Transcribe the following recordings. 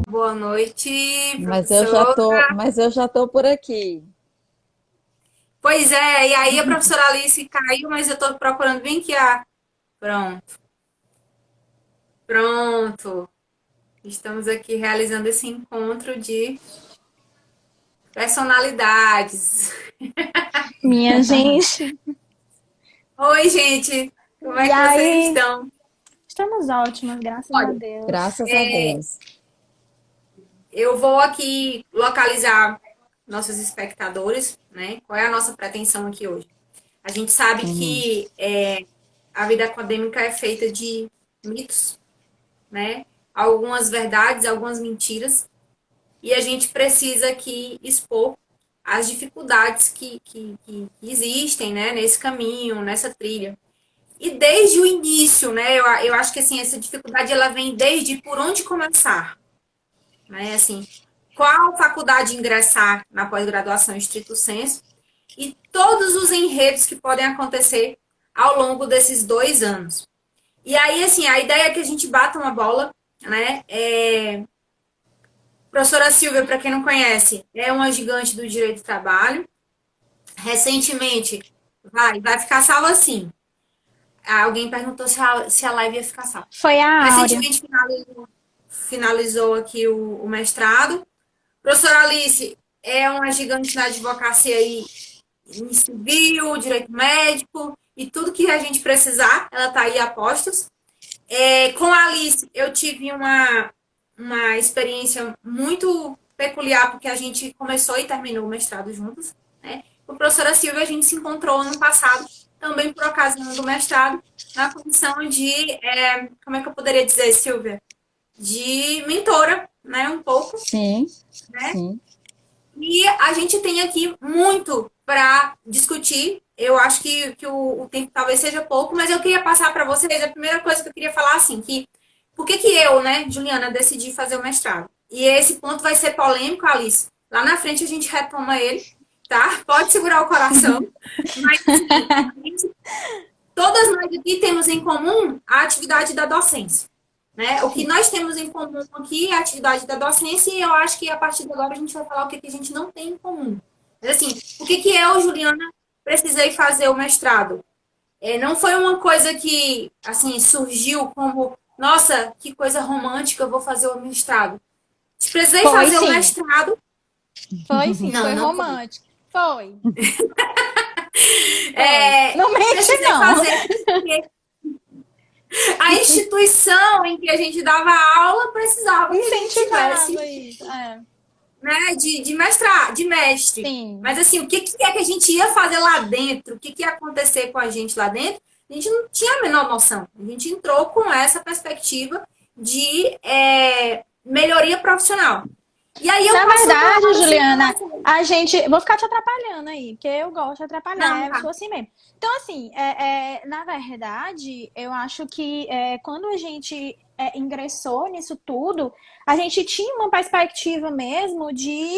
Boa noite, Mas eu já professora. tô, mas eu já tô por aqui. Pois é, e aí a professora Alice caiu, mas eu estou procurando bem que a. Pronto, pronto. Estamos aqui realizando esse encontro de personalidades. Minha gente. Oi, gente, como é E que vocês aí? estão? Estamos ótimas, graças a Olha, Deus. Graças a Deus. eu vou aqui localizar nossos espectadores, né? Qual é a nossa pretensão aqui hoje? A gente sabe Uhum. que a vida acadêmica é feita de mitos, né? Algumas verdades, algumas mentiras, e a gente precisa aqui expor as dificuldades que existem, né, nesse caminho, nessa trilha. E desde o início, né, eu acho que assim, essa dificuldade ela vem desde por onde começar, né, assim, qual faculdade ingressar na pós-graduação em estrito sensu e todos os enredos que podem acontecer ao longo desses 2 anos. E aí, assim, a ideia é que a gente bata uma bola, né? Professora Silvia, para quem não conhece, é uma gigante do direito do trabalho. Recentemente, vai ficar salva assim. Alguém perguntou se a live ia ficar salva. Foi a Áurea. Recentemente finalizou aqui o mestrado. Professora Alice é uma gigante na advocacia aí, em civil, direito médico e tudo que a gente precisar, ela está aí a postos. Com a Alice, eu tive uma experiência muito peculiar, porque a gente começou e terminou o mestrado juntos. Né? Com a professora Silvia, a gente se encontrou ano passado, também por ocasião do mestrado, na condição de, como é que eu poderia dizer, Silvia? De mentora, né? Um pouco, Sim, né? sim. E a gente tem aqui muito para discutir. Eu acho que o tempo talvez seja pouco, mas eu queria passar para vocês a primeira coisa que eu queria falar assim, que por que eu, né, Juliana, decidi fazer o mestrado? E esse ponto vai ser polêmico, Alice. Lá na frente a gente retoma ele, tá? Pode segurar o coração. Mas assim, todas nós aqui temos em comum a atividade da docência. Né? O que Sim. nós temos em comum aqui é a atividade da docência, e eu acho que a partir de agora a gente vai falar o que a gente não tem em comum. Mas assim, o que eu, Juliana, precisei fazer o mestrado? Não foi uma coisa que, assim, surgiu como, nossa, que coisa romântica, eu vou fazer o mestrado. Precisei Foi fazer o sim. mestrado. Foi sim, Não, foi não foi. romântico. Foi. Foi. Não mente, Precisei não. fazer porque a instituição em que a gente dava aula precisava que a gente tivesse, Incentivava isso. É. né, de mestre. Sim. Mas assim, o que é que a gente ia fazer lá dentro? O que ia acontecer com a gente lá dentro? A gente não tinha a menor noção. A gente entrou com essa perspectiva de melhoria profissional. E aí eu Na passo a verdade, palavra assim para Juliana, você. a gente. Vou ficar te atrapalhando aí, porque eu gosto de Não, atrapalhar, eu tá. sou assim mesmo. Então, assim, na verdade, eu acho que quando a gente ingressou nisso tudo, a gente tinha uma perspectiva mesmo de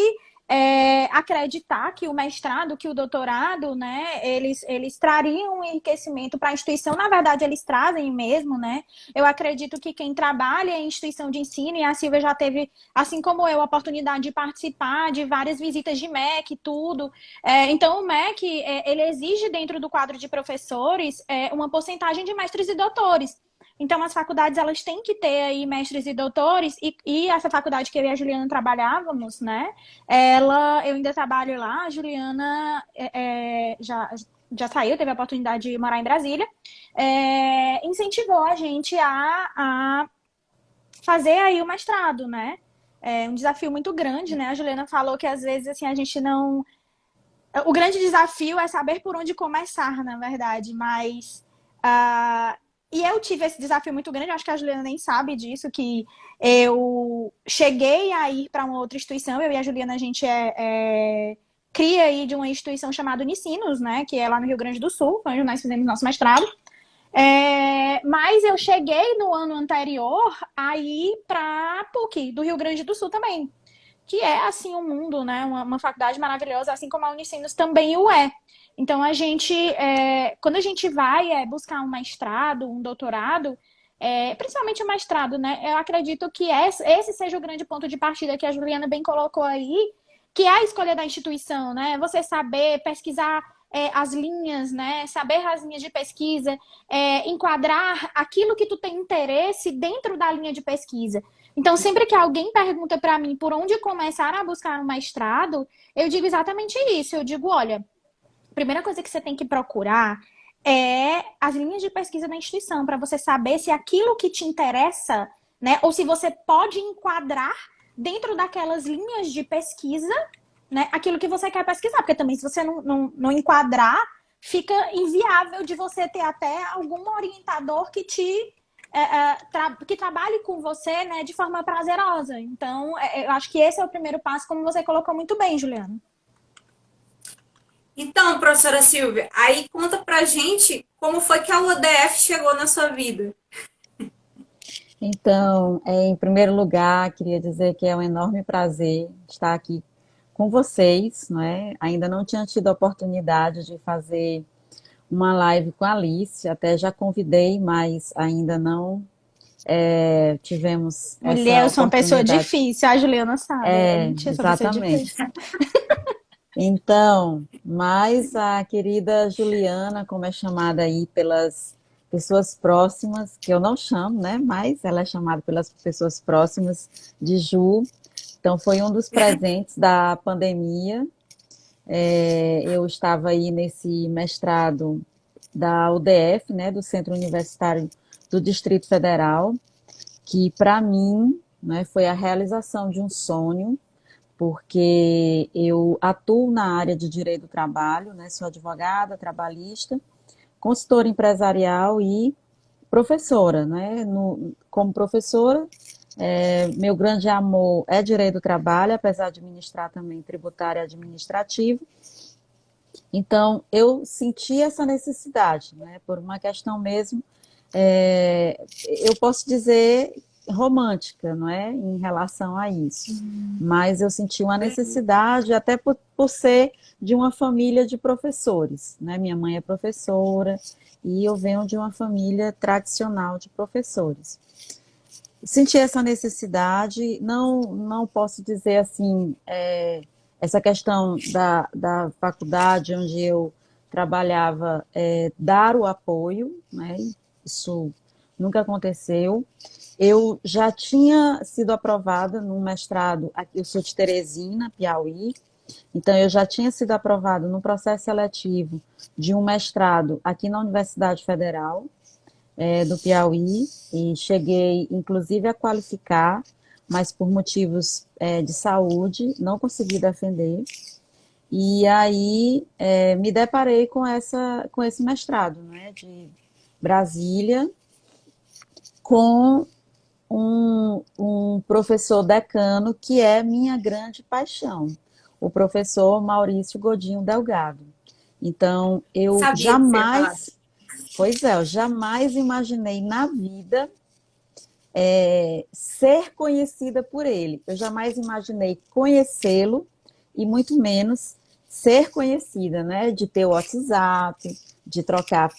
acreditar que o mestrado, que o doutorado, né, eles trariam um enriquecimento para a instituição. Na verdade, eles trazem mesmo, né? Eu acredito que quem trabalha em instituição de ensino, e a Silvia já teve assim como eu, a oportunidade de participar de várias visitas de MEC e tudo. Então, o MEC, ele exige dentro do quadro de professores uma porcentagem de mestres e doutores. Então, as faculdades, elas têm que ter aí mestres e doutores, e essa faculdade que eu e a Juliana trabalhávamos, né? Eu ainda trabalho lá, a Juliana já saiu, teve a oportunidade de morar em Brasília, incentivou a gente a fazer aí o mestrado, né? É um desafio muito grande, né? A Juliana falou que às vezes assim a gente não. O grande desafio é saber por onde começar, na verdade, mas. E eu tive esse desafio muito grande, acho que a Juliana nem sabe disso, que eu cheguei a ir para uma outra instituição, eu e a Juliana, a gente cria aí de uma instituição chamada Unicinos, né? Que é lá no Rio Grande do Sul, onde nós fizemos nosso mestrado. Mas eu cheguei no ano anterior a ir para a PUC, do Rio Grande do Sul também, que é, assim, um mundo, né? Uma faculdade maravilhosa, assim como a Unicinos também o é. Então, quando a gente vai buscar um mestrado, um doutorado, principalmente o mestrado, né? Eu acredito que esse seja o grande ponto de partida que a Juliana bem colocou aí, que é a escolha da instituição, né? Você saber pesquisar as linhas, né? Saber as linhas de pesquisa, enquadrar aquilo que tu tem interesse dentro da linha de pesquisa. Então, sempre que alguém pergunta para mim por onde começar a buscar um mestrado, eu digo exatamente isso. Eu digo, olha, a primeira coisa que você tem que procurar é as linhas de pesquisa da instituição, para você saber se aquilo que te interessa, né, ou se você pode enquadrar dentro daquelas linhas de pesquisa, né, aquilo que você quer pesquisar. Porque também, se você não enquadrar, fica inviável de você ter até algum orientador que que trabalhe com você, né, de forma prazerosa. Então, eu acho que esse é o primeiro passo, como você colocou muito bem, Juliana. Então, professora Silvia, aí conta pra gente como foi que a UDF chegou na sua vida. Então, em primeiro lugar, queria dizer que é um enorme prazer estar aqui com vocês, não é? Ainda não tinha tido a oportunidade de fazer uma live com a Alice, até já convidei, mas ainda não tivemos Mulher, essa eu sou uma pessoa oportunidade. difícil, a Juliana sabe. Eu sou uma pessoa Exatamente. difícil. Então, mas a querida Juliana, como é chamada aí pelas pessoas próximas, que eu não chamo, né? Mas ela é chamada pelas pessoas próximas de Ju. Então, foi um dos presentes da pandemia. Eu estava aí nesse mestrado da UDF, né? Do Centro Universitário do Distrito Federal, que para mim, né, foi a realização de um sonho, porque eu atuo na área de direito do trabalho, né? Sou advogada trabalhista, consultora empresarial e professora, né? Como professora, meu grande amor é direito do trabalho, apesar de ministrar também tributário e administrativo. Então, eu senti essa necessidade, né? Por uma questão mesmo, eu posso dizer romântica, não é? Em relação a isso. Mas eu senti uma necessidade, até por ser de uma família de professores, né? Minha mãe é professora e eu venho de uma família tradicional de professores. Senti essa necessidade, não posso dizer assim, essa questão da faculdade onde eu trabalhava, dar o apoio, né? Isso nunca aconteceu. Eu já tinha sido aprovada num mestrado, eu sou de Teresina, Piauí, então eu já tinha sido aprovada no processo seletivo de um mestrado aqui na Universidade Federal, do Piauí, e cheguei inclusive a qualificar, mas por motivos de saúde não consegui defender. E aí me deparei com esse mestrado, né, de Brasília, com um professor decano que é minha grande paixão, o professor Maurício Godinho Delgado. Então, Sabia que você ia falar. eu jamais imaginei na vida ser conhecida por ele. Eu jamais imaginei conhecê-lo e muito menos ser conhecida, né? De ter o WhatsApp, de trocar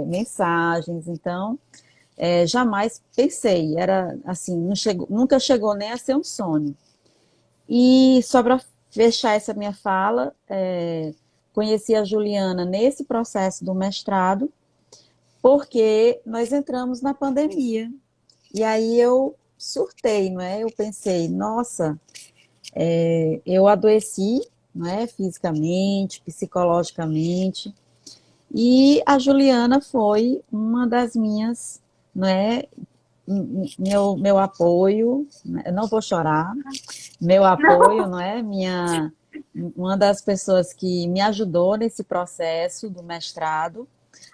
mensagens. Então, jamais pensei, era assim, nunca chegou nem a ser um sonho. E só para fechar essa minha fala, conheci a Juliana nesse processo do mestrado, porque nós entramos na pandemia. E aí eu surtei, não é? Eu pensei, nossa, eu adoeci, não é? Fisicamente, psicologicamente, e a Juliana foi uma das minhas, não é? Meu apoio, né? Eu não vou chorar, meu apoio, não é? Uma das pessoas que me ajudou nesse processo do mestrado,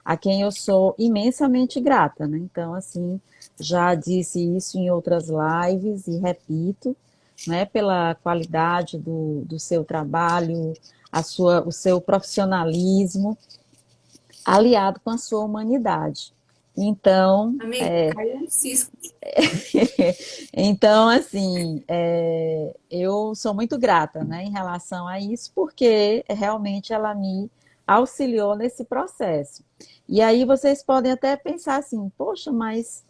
a quem eu sou imensamente grata, né? Então, assim, já disse isso em outras lives e repito, né? Pela qualidade do seu trabalho, o seu profissionalismo, aliado com a sua humanidade. Então, Amigo, caiu um cisco. então, assim, eu sou muito grata, né, em relação a isso, porque realmente ela me auxiliou nesse processo. E aí vocês podem até pensar assim, poxa, mas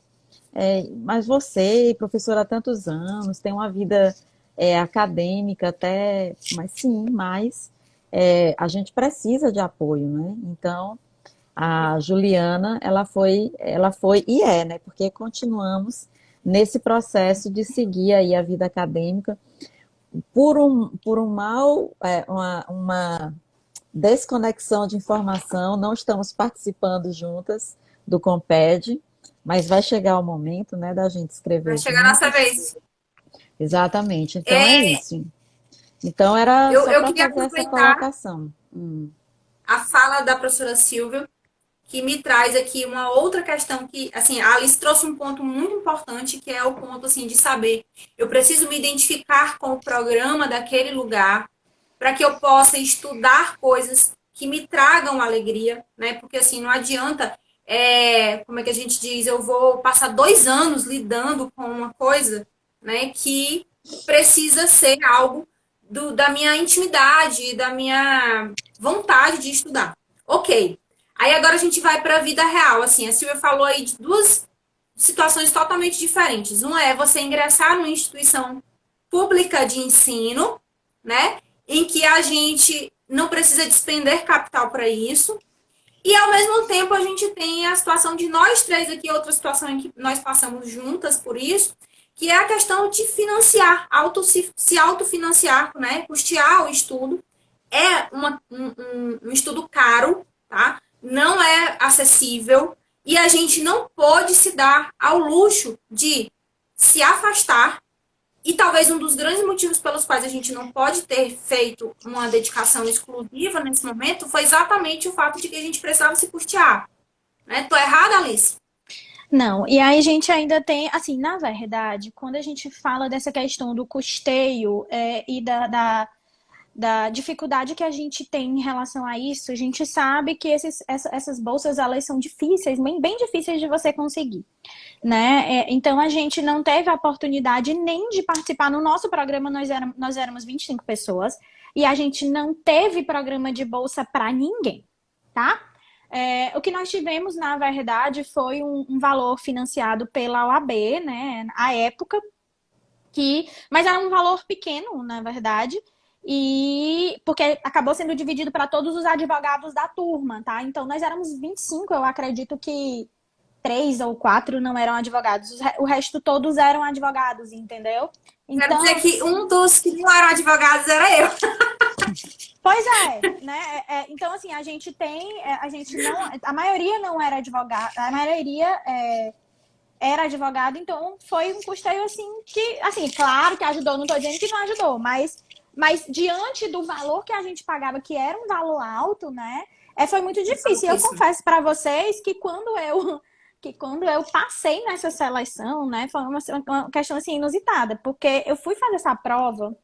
Mas você, professora há tantos anos, tem uma vida acadêmica até, mas sim, mas a gente precisa de apoio, né? Então, a Juliana, ela foi e né? Porque continuamos nesse processo de seguir aí a vida acadêmica por um mal, uma desconexão de informação, não estamos participando juntas do Comped, mas vai chegar o momento, né, da gente Vai escrever chegar a nossa juntas. vez. Exatamente. Então é É, isso. Então era só eu para queria fazer essa aproveitar colocação. a fala da professora Silvia, que me traz aqui uma outra questão que, assim, a Alice trouxe um ponto muito importante, que é o ponto, assim, de saber, eu preciso me identificar com o programa daquele lugar para que eu possa estudar coisas que me tragam alegria, né? Porque, assim, não adianta, como é que a gente diz, eu vou passar 2 anos lidando com uma coisa, né, que precisa ser algo da minha intimidade, da minha vontade de estudar. Ok. Aí agora a gente vai para a vida real. Assim, a Silvia falou aí de duas situações totalmente diferentes. Uma é você ingressar numa instituição pública de ensino, né? Em que a gente não precisa despender capital para isso. E ao mesmo tempo a gente tem a situação de nós três aqui, outra situação em que nós passamos juntas por isso, que é a questão de financiar, se autofinanciar, né? Custear o estudo. É um estudo caro, tá? Não é acessível e a gente não pode se dar ao luxo de se afastar. E talvez um dos grandes motivos pelos quais a gente não pode ter feito uma dedicação exclusiva nesse momento foi exatamente o fato de que a gente precisava se custear. Né? Tô errada, Alice? Não, e aí a gente ainda tem, assim, na verdade, quando a gente fala dessa questão do custeio e da dificuldade que a gente tem em relação a isso, a gente sabe que essas bolsas, elas são difíceis, bem, bem difíceis de você conseguir, né? Então, a gente não teve a oportunidade nem de participar. No nosso programa, nós éramos 25 pessoas, e a gente não teve programa de bolsa para ninguém, tá? O que nós tivemos, na verdade, foi um valor financiado pela OAB, né, à época, mas era um valor pequeno, na verdade, e porque acabou sendo dividido para todos os advogados da turma, tá? Então, nós éramos 25, eu acredito que 3 ou 4 não eram advogados, o resto todos eram advogados, entendeu? Quero dizer Então, que um dos que não eram advogados era eu. pois é, né? Então, assim, a gente não, a maioria não era advogada, a maioria era advogado, então foi um custeio, assim, que, assim, claro que ajudou, não tô dizendo que não ajudou, mas diante do valor que a gente pagava, que era um valor alto, né? Foi muito difícil. E eu confesso para vocês que quando eu passei nessa seleção, né, foi uma questão, assim, inusitada, porque eu fui fazer essa prova,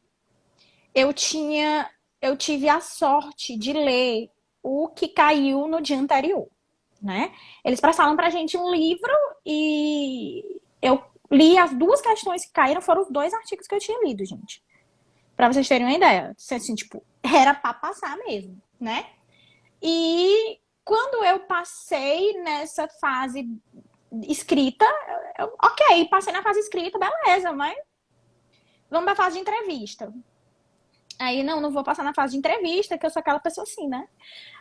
eu tive a sorte de ler o que caiu no dia anterior, né? Eles passaram pra gente um livro e eu li as 2 questões que caíram, foram os 2 artigos que eu tinha lido, gente. Pra vocês terem uma ideia. Assim, tipo, era pra passar mesmo, né? E quando eu passei nessa fase escrita, ok, passei na fase escrita, beleza, mas vamos pra fase de entrevista. Aí, não vou passar na fase de entrevista, que eu sou aquela pessoa assim, né?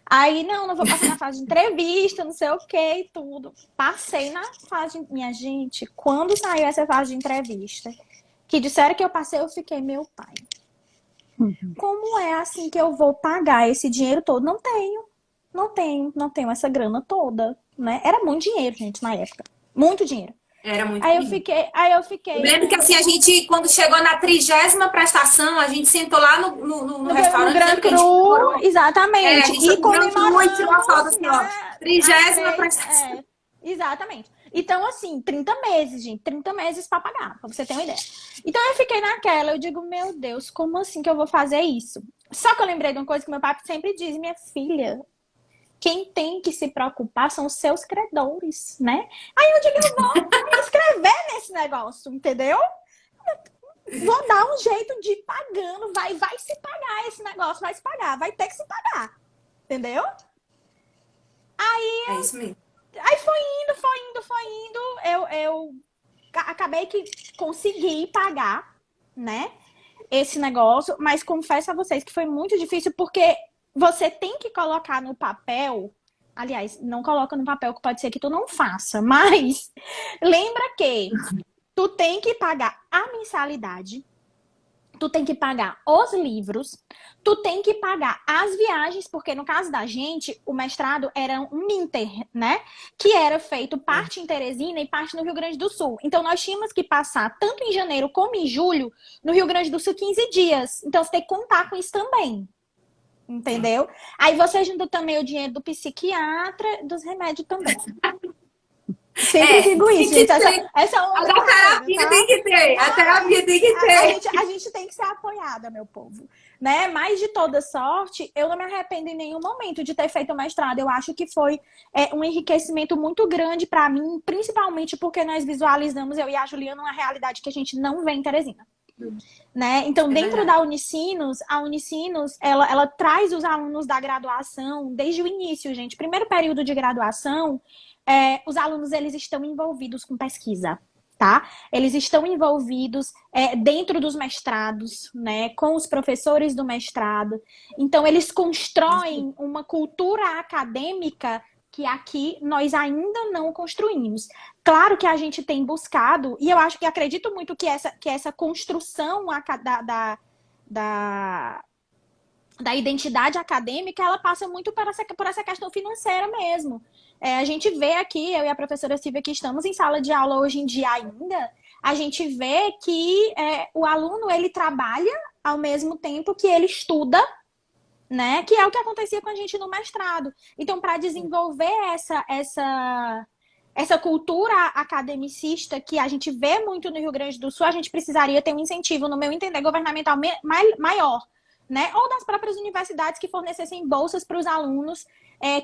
Aí, não vou passar na fase de entrevista, não sei o que e tudo. Passei na fase de... Minha gente, quando saiu essa fase de entrevista, que disseram que eu passei, eu fiquei, meu pai, como é assim que eu vou pagar esse dinheiro todo? Não tenho essa grana toda, né? Era muito dinheiro, gente, na época. Muito dinheiro. Era muito Aí lindo. eu fiquei. Eu lembro que assim, a gente, quando chegou na 30ª prestação, a gente sentou lá no restaurante. No Gran Lembra que a gente comemorou? Cru, exatamente. A gente E foi no Gran Cru e tirou a foto comemoramos, assim, ó. né? 30ª prestação. Exatamente. Então, assim, 30 meses, gente. 30 meses pra pagar, pra você ter uma ideia. Então, eu fiquei naquela. Eu digo, meu Deus, como assim que eu vou fazer isso? Só que eu lembrei de uma coisa que meu pai sempre diz, minha filha, quem tem que se preocupar são os seus credores, né? Aí eu digo, eu vou me inscrever nesse negócio, entendeu? Vou dar um jeito de ir pagando, vai se pagar esse negócio, vai se pagar, vai ter que se pagar, entendeu? É isso mesmo. Aí foi indo, acabei que consegui pagar, né, esse negócio, mas confesso a vocês que foi muito difícil porque você tem que colocar no papel. Aliás, não coloca no papel que pode ser que tu não faça, mas lembra que tu tem que pagar a mensalidade, tu tem que pagar os livros, tu tem que pagar as viagens, porque no caso da gente, o mestrado era um inter, né? Que era feito parte em Teresina e parte no Rio Grande do Sul. Então nós tínhamos que passar, tanto em janeiro como em julho, no Rio Grande do Sul, 15 dias. Então você tem que contar com isso também. Entendeu? Aí você junta também o dinheiro do psiquiatra, dos remédios também. Sempre digo isso, gente. Essa é uma A da terapia tem que ter. A terapia tem que ter. A gente tem que ser apoiada, meu povo. Né? Mas de toda sorte, eu não me arrependo em nenhum momento de ter feito o mestrado. Eu acho que foi um enriquecimento muito grande para mim, principalmente porque nós visualizamos, eu e a Juliana, uma realidade que a gente não vê em Teresina. Né? Então, dentro da Unicinos, a Unicinos, ela traz os alunos da graduação desde o início, gente. Primeiro período de graduação, os alunos, eles estão envolvidos com pesquisa, tá? Eles estão envolvidos dentro dos mestrados, né? Com os professores do mestrado. Então, eles constroem uma cultura acadêmica que aqui nós ainda não construímos. Claro que a gente tem buscado, e eu acho que acredito muito que essa construção da identidade acadêmica, ela passa muito por essa questão financeira mesmo. A gente vê aqui, eu e a professora Silvia, que estamos em sala de aula hoje em dia ainda, a gente vê que o aluno, ele trabalha ao mesmo tempo que ele estuda, né? Que é o que acontecia com a gente no mestrado. Então, para desenvolver essa cultura academicista que a gente vê muito no Rio Grande do Sul, a gente precisaria ter um incentivo, no meu entender, governamental maior, né? Ou das próprias universidades que fornecessem bolsas para os alunos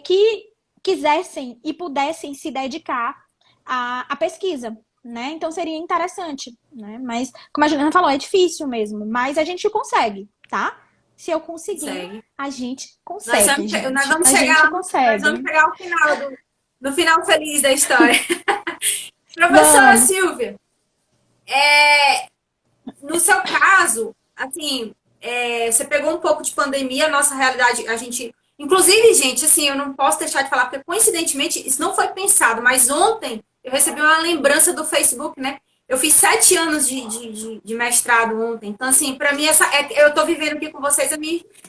que quisessem e pudessem se dedicar à pesquisa, né? Então, seria interessante, né? Mas, como a Juliana falou, é difícil mesmo, mas a gente consegue, tá? Se eu conseguir, a gente consegue. Nós vamos chegar ao final do final feliz da história. Professora Silvia, no seu caso, assim, você pegou um pouco de pandemia, a nossa realidade, a gente... Inclusive, gente, assim, eu não posso deixar de falar, porque coincidentemente, isso não foi pensado, mas ontem eu recebi uma lembrança do Facebook, né? Eu fiz 7 anos de mestrado ontem. Então, assim, para mim, eu tô vivendo aqui com vocês,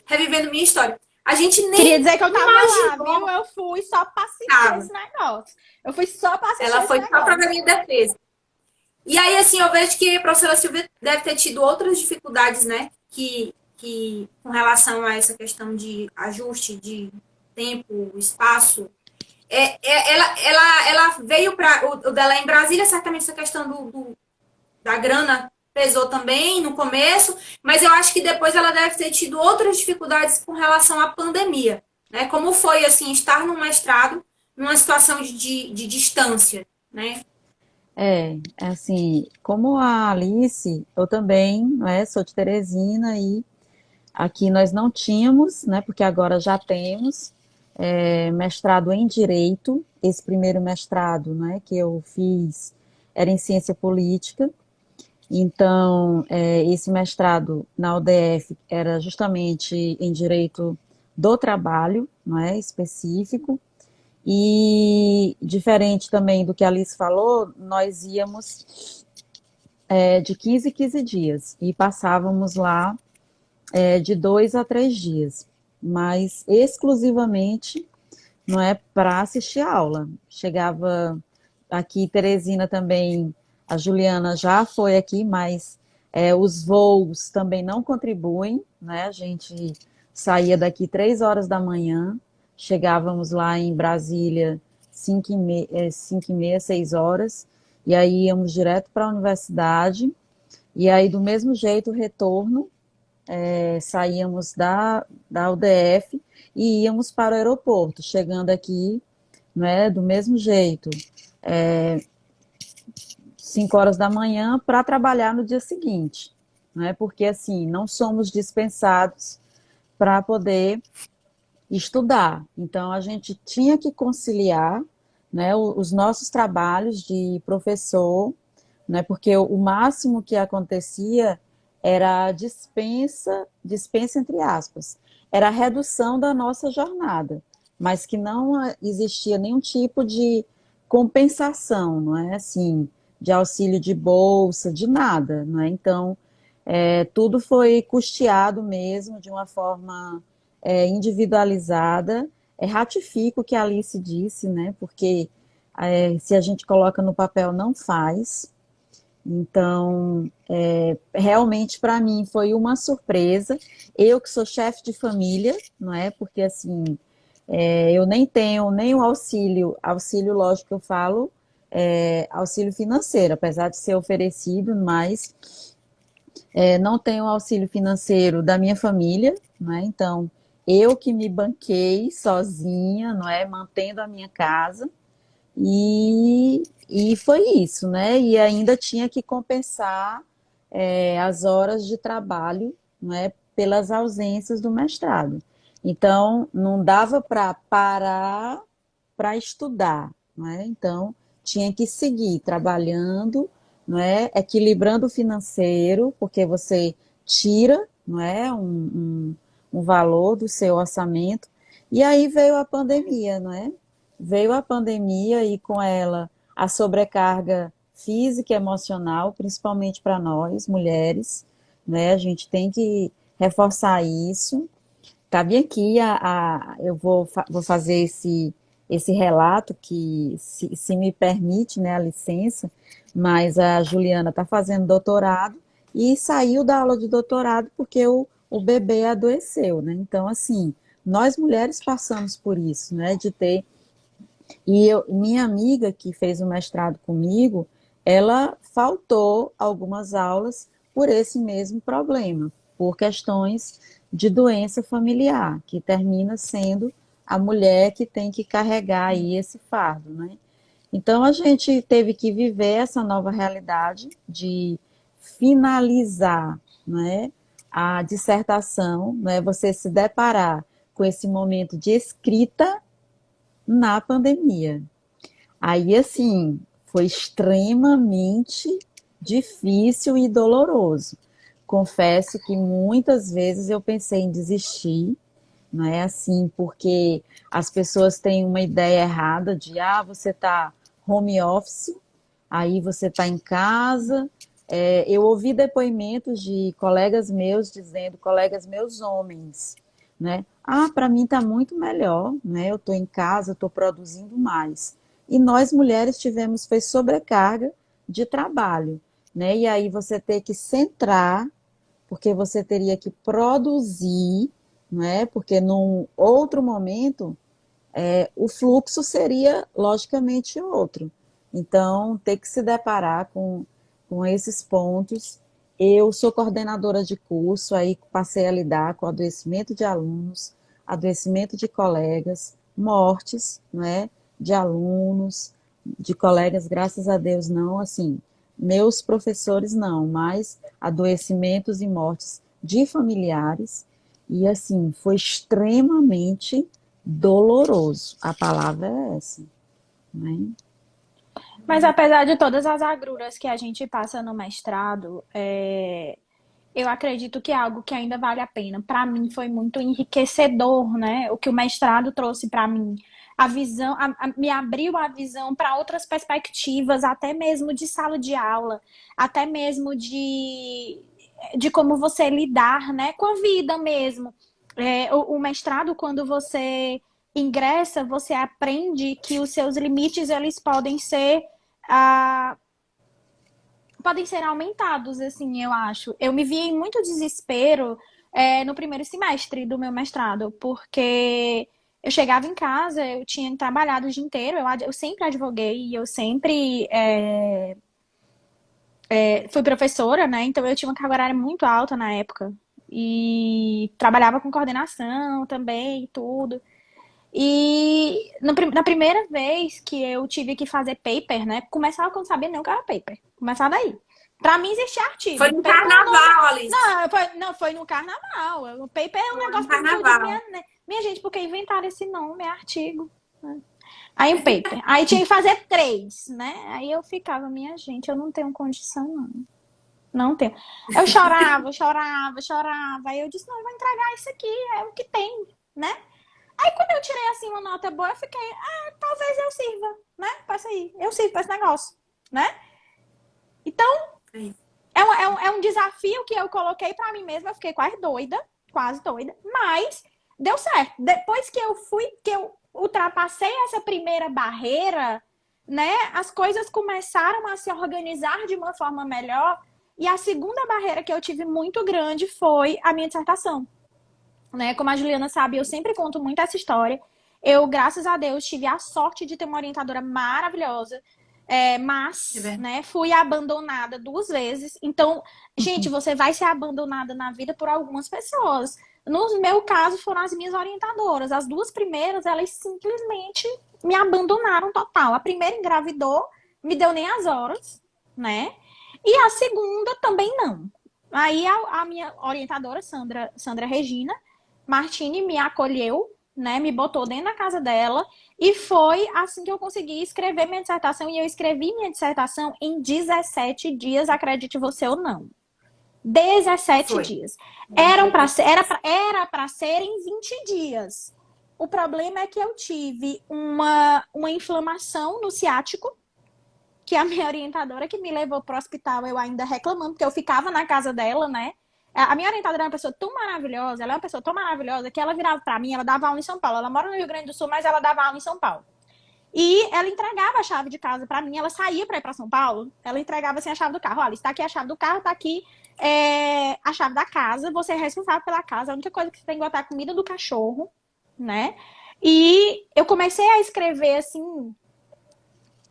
revivendo minha história. A gente nem queria dizer que eu tava lá, viu? Eu fui só pra assistir esse negócio. Eu fui só pra assistir esse negócio. Ela foi só pra minha defesa. E aí, assim, eu vejo que a professora Silvia deve ter tido outras dificuldades, né? Que com relação a essa questão de ajuste de tempo, espaço. Ela veio para o dela em Brasília, certamente essa questão da grana pesou também no começo, mas eu acho que depois ela deve ter tido outras dificuldades com relação à pandemia, né? Como foi, assim, estar no mestrado numa situação de distância, né? Assim, como a Alice, eu também, né, sou de Teresina e aqui nós não tínhamos, né, porque agora já temos mestrado em Direito. Esse primeiro mestrado, né, que eu fiz era em Ciência Política. Então, esse mestrado na UDF era justamente em Direito do Trabalho, não é, específico. E diferente também do que a Alice falou, nós íamos de 15 em 15 dias e passávamos lá de 2 a 3 dias, mas exclusivamente não é para assistir aula. Chegava aqui em Teresina também, a Juliana já foi aqui, mas os voos também não contribuem, né? A gente saía daqui 3 horas da manhã, chegávamos lá em Brasília 5h30, 6 horas, e aí íamos direto para a universidade, e aí do mesmo jeito o retorno, saíamos da UDF e íamos para o aeroporto, chegando aqui, né, do mesmo jeito, 5 horas da manhã para trabalhar no dia seguinte, né, porque assim, não somos dispensados para poder estudar. Então, a gente tinha que conciliar, né, os nossos trabalhos de professor né? Porque o máximo que acontecia era a dispensa entre aspas, era a redução da nossa jornada, mas que não existia nenhum tipo de compensação, não é assim, de auxílio de bolsa, de nada, não é? Então, tudo foi custeado mesmo de uma forma individualizada. Ratifico o que a Alice disse, né? Porque se a gente coloca no papel, não faz. Então, realmente para mim foi uma surpresa. Eu que sou chefe de família, não é? Porque assim, eu nem tenho nem o auxílio lógico que eu falo, auxílio financeiro, apesar de ser oferecido, mas não tenho auxílio financeiro da minha família, não é? Então, eu que me banquei sozinha, não é? Mantendo a minha casa. E foi isso, né? E ainda tinha que compensar as horas de trabalho, né, pelas ausências do mestrado. Então, não dava para parar para estudar, né? Então, tinha que seguir trabalhando, não é? Equilibrando o financeiro, porque você tira, não é, um valor do seu orçamento. E aí veio a pandemia, não é? Veio a pandemia e com ela a sobrecarga física e emocional, principalmente para nós, mulheres, né? A gente tem que reforçar isso. Cabe aqui, eu vou fazer esse relato que, se me permite, né, a licença, mas a Juliana está fazendo doutorado e saiu da aula de doutorado porque o bebê adoeceu, né? Então, assim, nós mulheres passamos por isso, né, de ter minha amiga que fez o mestrado comigo, ela faltou algumas aulas por esse mesmo problema, por questões de doença familiar, que termina sendo a mulher que tem que carregar aí esse fardo, né? Então a gente teve que viver essa nova realidade de finalizar, né, a dissertação, né, você se deparar com esse momento de escrita na pandemia. Aí, assim, foi extremamente difícil e doloroso. Confesso que muitas vezes eu pensei em desistir, não é assim, porque as pessoas têm uma ideia errada de, você está home office, aí você está em casa. Eu ouvi depoimentos de colegas meus dizendo, colegas meus homens, né? Para mim está muito melhor, né? Eu estou em casa, estou produzindo mais. E nós mulheres foi sobrecarga de trabalho, né? E aí você ter que centrar, porque você teria que produzir, né? Porque num outro momento o fluxo seria logicamente outro. Então, ter que se deparar com esses pontos. Eu sou coordenadora de curso, aí passei a lidar com adoecimento de alunos, adoecimento de colegas, mortes, né, de alunos, de colegas, graças a Deus não, assim, meus professores não, mas adoecimentos e mortes de familiares, e assim, foi extremamente doloroso, a palavra é essa, né? Mas apesar de todas as agruras que a gente passa no mestrado, eu acredito que é algo que ainda vale a pena. Para mim foi muito enriquecedor, né? O que o mestrado trouxe para mim. A visão, me abriu a visão para outras perspectivas, até mesmo de sala de aula, até mesmo de como você lidar, né, com a vida mesmo. O mestrado, quando você ingressa, você aprende que os seus limites eles ah, podem ser aumentados, assim, eu acho. Eu me vi em muito desespero no primeiro semestre do meu mestrado, porque eu chegava em casa, eu tinha trabalhado o dia inteiro, eu sempre advoguei, eu sempre fui professora, né? Então eu tinha uma carga horária muito alta na época. E trabalhava com coordenação também e tudo. E na primeira vez que eu tive que fazer paper, né? Começava quando sabia nem o que era paper. Começava daí. Pra mim existia artigo. Foi no Paper carnaval, Alice. não, foi no carnaval. O paper é um Foi no negócio que carnaval. minha gente, porque inventaram esse nome, é artigo. Aí o paper. Aí tinha que fazer 3, né? Aí eu ficava, minha gente, eu não tenho condição, não. Não tenho. Eu chorava, chorava, chorava. Aí eu disse, não, eu vou entregar isso aqui, é o que tem, né? Aí quando eu tirei assim uma nota boa, eu fiquei, talvez eu sirva, né? Pra isso aí. Eu sirvo pra esse negócio, né? Então, é um desafio que eu coloquei pra mim mesma. Eu fiquei quase doida, mas deu certo. Depois que eu ultrapassei essa primeira barreira, né? As coisas começaram a se organizar de uma forma melhor. E a segunda barreira que eu tive muito grande foi a minha dissertação. Né? Como a Juliana sabe, eu sempre conto muito essa história. Eu, graças a Deus, tive a sorte de ter uma orientadora maravilhosa, mas né, fui abandonada 2 vezes. Então, gente, você vai ser abandonada na vida por algumas pessoas. No meu caso, foram as minhas orientadoras. As 2 primeiras, elas simplesmente me abandonaram total. A primeira engravidou, me deu nem as horas, né? E a segunda também não. Aí a minha orientadora, Sandra Regina Martini, me acolheu, né? Me botou dentro da casa dela. E foi assim que eu consegui escrever minha dissertação. E eu escrevi minha dissertação em 17 dias, acredite você ou não. 17 dias. Era para ser em 20 dias. O problema é que eu tive uma inflamação no ciático, que a minha orientadora que me levou para o hospital, eu ainda reclamando, porque eu ficava na casa dela, né? A minha orientadora é uma pessoa tão maravilhosa, ela é uma pessoa tão maravilhosa que ela virava para mim, ela dava aula em São Paulo. Ela mora no Rio Grande do Sul, mas ela dava aula em São Paulo. E ela entregava a chave de casa para mim, ela saía para ir para São Paulo, ela entregava assim a chave do carro. Olha, está aqui a chave do carro, está aqui a chave da casa, você é responsável pela casa, a única coisa que você tem que botar é a comida do cachorro, né? E eu comecei a escrever assim,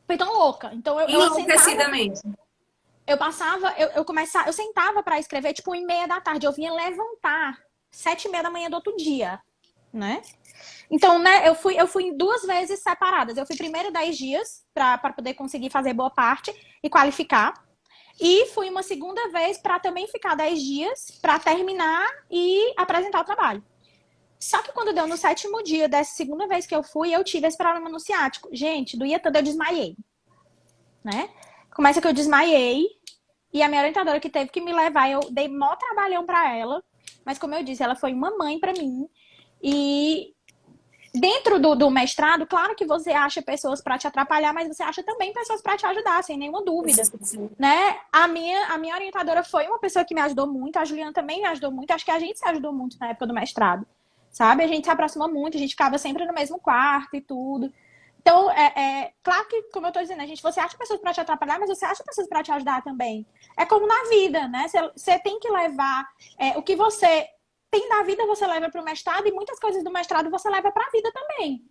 foi tão louca. Então enlouquecidamente. Eu sentava para escrever tipo 1h30 da tarde, eu vinha levantar 7h30 da manhã do outro dia, né? Então, né, eu fui em 2 vezes separadas. Eu fui primeiro 10 dias para poder conseguir fazer boa parte e qualificar. E fui uma segunda vez para também ficar 10 dias para terminar e apresentar o trabalho. Só que quando deu no 7º dia dessa segunda vez que eu fui, eu tive esse problema no ciático. Gente, doía tanto, eu desmaiei, né? Começa que eu desmaiei e a minha orientadora que teve que me levar, eu dei mó trabalhão para ela, mas como eu disse, ela foi uma mãe para mim. E dentro do mestrado, claro que você acha pessoas para te atrapalhar, mas você acha também pessoas para te ajudar, sem nenhuma dúvida, né? A minha orientadora foi uma pessoa que me ajudou muito, a Juliana também me ajudou muito, acho que a gente se ajudou muito na época do mestrado, sabe? A gente se aproximou muito, a gente ficava sempre no mesmo quarto e tudo. Então, claro que, como eu tô dizendo, você acha pessoas para te atrapalhar, mas você acha pessoas para te ajudar também. É como na vida, né? Você tem que levar o que você tem da vida, você leva para o mestrado, e muitas coisas do mestrado você leva para a vida também.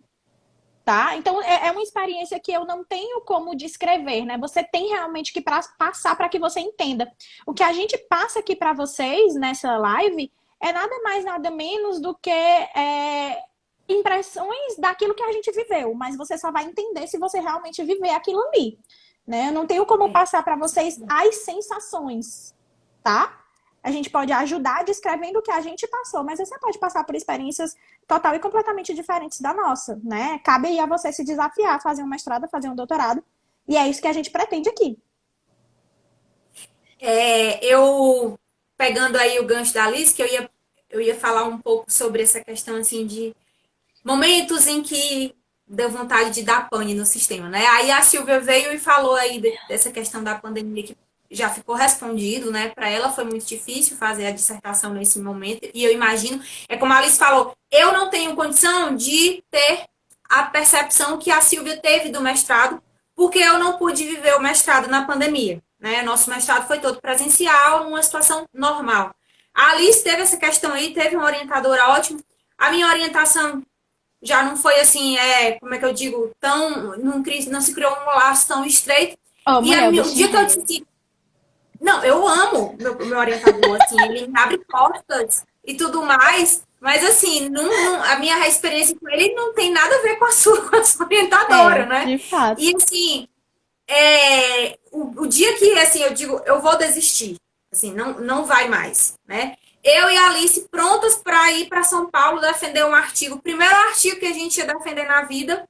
Tá? Então, é uma experiência que eu não tenho como descrever, né? Você tem realmente que passar para que você entenda. O que a gente passa aqui para vocês nessa live é nada mais, nada menos do que impressões daquilo que a gente viveu, mas você só vai entender se você realmente viver aquilo ali, né? Eu não tenho como passar para vocês as sensações, tá? A gente pode ajudar descrevendo o que a gente passou, mas você pode passar por experiências total e completamente diferentes da nossa, né? Cabe aí a você se desafiar, fazer um mestrado, fazer um doutorado, e é isso que a gente pretende aqui. Eu, pegando aí o gancho da Alice, que eu ia falar um pouco sobre essa questão, assim, de momentos em que deu vontade de dar pane no sistema, né? Aí a Silvia veio e falou aí dessa questão da pandemia, que já ficou respondido, né? Para ela foi muito difícil fazer a dissertação nesse momento, e eu imagino, como a Alice falou, eu não tenho condição de ter a percepção que a Silvia teve do mestrado, porque eu não pude viver o mestrado na pandemia, né? Nosso mestrado foi todo presencial, numa situação normal. A Alice teve essa questão aí, teve uma orientadora ótima. A minha orientação já não foi assim, como é que eu digo, não se criou um laço tão estreito. E o dia que eu disse assim, não, eu amo meu orientador, assim, ele me abre portas e tudo mais, mas assim, a minha experiência com ele não tem nada a ver com a sua orientadora, né? De fato. E assim, o dia que assim, eu digo, eu vou desistir, assim, não vai mais, né? Eu e a Alice prontas para ir para São Paulo defender um artigo, o primeiro artigo que a gente ia defender na vida.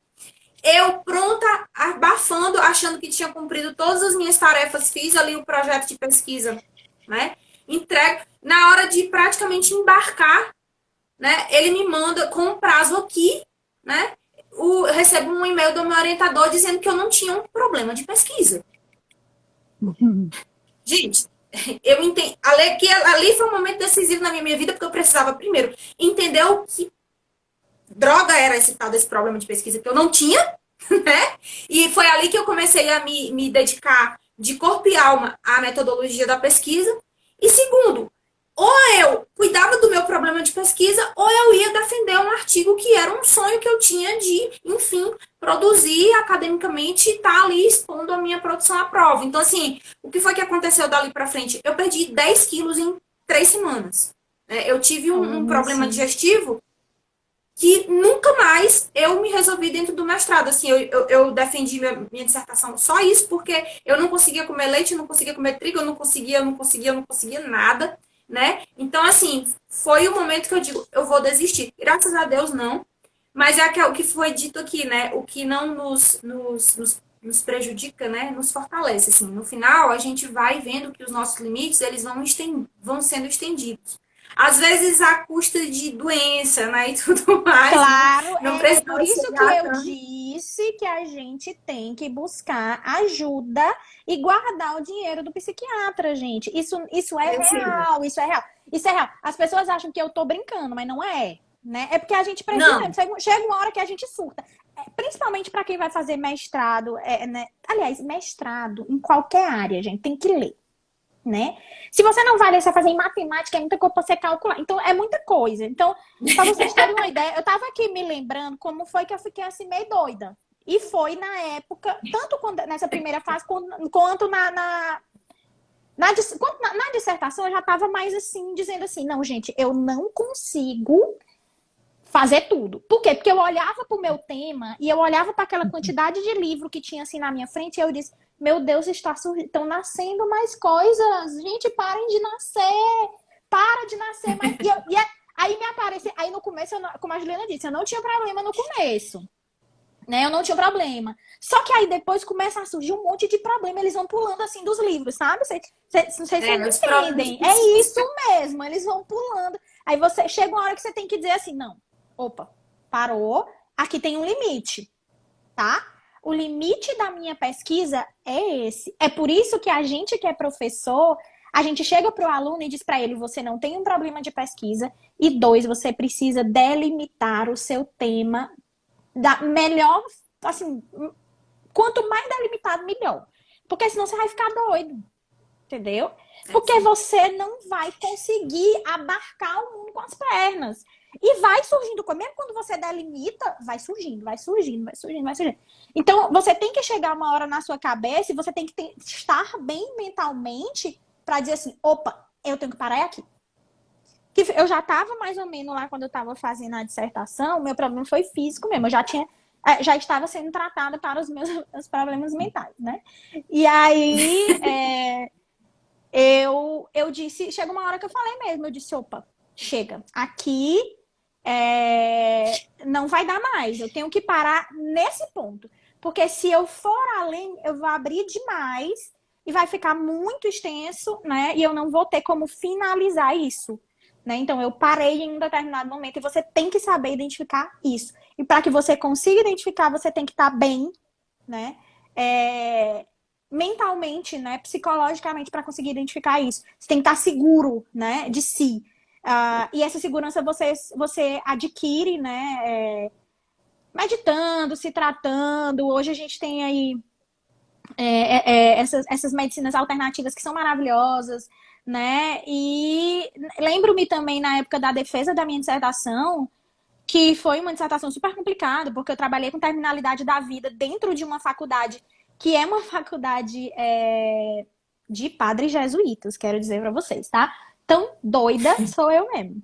Eu pronta, abafando, achando que tinha cumprido todas as minhas tarefas, fiz ali o projeto de pesquisa, né? Entrego. Na hora de praticamente embarcar, né? Ele me manda com um prazo aqui, né? Eu recebo um e-mail do meu orientador dizendo que eu não tinha um problema de pesquisa. Gente, eu entendo. Ali foi um momento decisivo na minha vida, porque eu precisava, primeiro, entender o que droga era esse tal desse problema de pesquisa que eu não tinha, né? E foi ali que eu comecei a me dedicar de corpo e alma à metodologia da pesquisa. E segundo, ou eu cuidava do meu problema de pesquisa, ou eu ia defender um artigo que era um sonho que eu tinha de, enfim, produzir academicamente e estar ali expondo a minha produção à prova. Então, assim, o que foi que aconteceu dali para frente? Eu perdi 10 quilos em 3 semanas. Eu tive um problema Sim. digestivo que nunca mais eu me resolvi dentro do mestrado. Assim, eu defendi minha dissertação só isso, porque eu não conseguia comer leite, eu não conseguia comer trigo, eu não conseguia nada, né? Então, assim, foi o momento que eu digo, eu vou desistir. Graças a Deus, não. Mas é o que foi dito aqui, né? O que não nos prejudica, né? Nos fortalece, assim. No final, a gente vai vendo que os nossos limites, eles vão sendo estendidos. Às vezes, à custa de doença, né? E tudo mais. Claro, Não é por precisa isso que chegar eu tanto. disse que a gente tem que buscar ajuda e guardar o dinheiro do psiquiatra, gente. Isso é Precisa. real, isso é real. Isso é real. As pessoas acham que eu tô brincando, mas não é, né? É porque a gente precisa Não, mesmo. Chega uma hora que a gente surta. Principalmente para quem vai fazer mestrado, né? Aliás, mestrado em qualquer área, gente, tem que ler, né? Se você não vai ler, você vai fazer em matemática, é muita coisa para você calcular. Então, é muita coisa. Então, para vocês terem uma ideia, eu estava aqui me lembrando como foi que eu fiquei assim meio doida. E foi na época, tanto nessa primeira fase, quanto na dissertação, eu já estava mais assim, dizendo assim, não, gente, eu não consigo fazer tudo. Por quê? Porque eu olhava para o meu tema e eu olhava para aquela quantidade de livro que tinha assim na minha frente e eu disse, meu Deus, estão nascendo mais coisas. Gente, parem de nascer. Para de nascer mais. Aí me aparece. Aí no começo, como a Juliana disse, eu não tinha problema no começo. Né? Eu não tinha problema. Só que aí depois começa a surgir um monte de problema. Eles vão pulando assim dos livros, sabe? Não sei se vocês os problemas entendem. É isso mesmo. Eles vão pulando. Aí você chega uma hora que você tem que dizer assim, não. Opa, parou. Aqui tem um limite, tá? O limite da minha pesquisa é esse. É por isso que a gente que é professor, a gente chega para o aluno e diz para ele, você não tem um problema de pesquisa, e 2, você precisa delimitar o seu tema da melhor, assim, quanto mais delimitado, melhor. Porque senão você vai ficar doido, entendeu? Porque você não vai conseguir abarcar o mundo com as pernas. E vai surgindo, mesmo quando você delimita, vai surgindo. Então, você tem que chegar uma hora na sua cabeça e você tem que estar bem mentalmente para dizer assim, opa, eu tenho que parar aqui. Que eu já estava mais ou menos lá quando eu estava fazendo a dissertação, meu problema foi físico mesmo, já estava sendo tratada para os meus problemas mentais, né? E aí, eu disse, chega uma hora que eu falei mesmo, eu disse, opa, chega, aqui não vai dar mais, eu tenho que parar nesse ponto, porque se eu for além, eu vou abrir demais e vai ficar muito extenso, né? E eu não vou ter como finalizar isso, né? Então eu parei em um determinado momento e você tem que saber identificar isso. E para que você consiga identificar, você tem que estar bem, né? Mentalmente, né? Psicologicamente para conseguir identificar isso. Você tem que estar seguro, né? De si. E essa segurança você adquire, né? Meditando, se tratando. Hoje a gente tem aí essas medicinas alternativas que são maravilhosas, né? E lembro-me também na época da defesa da minha dissertação, que foi uma dissertação super complicada, porque eu trabalhei com terminalidade da vida dentro de uma faculdade que é uma faculdade de padres jesuítas, quero dizer para vocês, tá? Tão doida sou eu mesmo.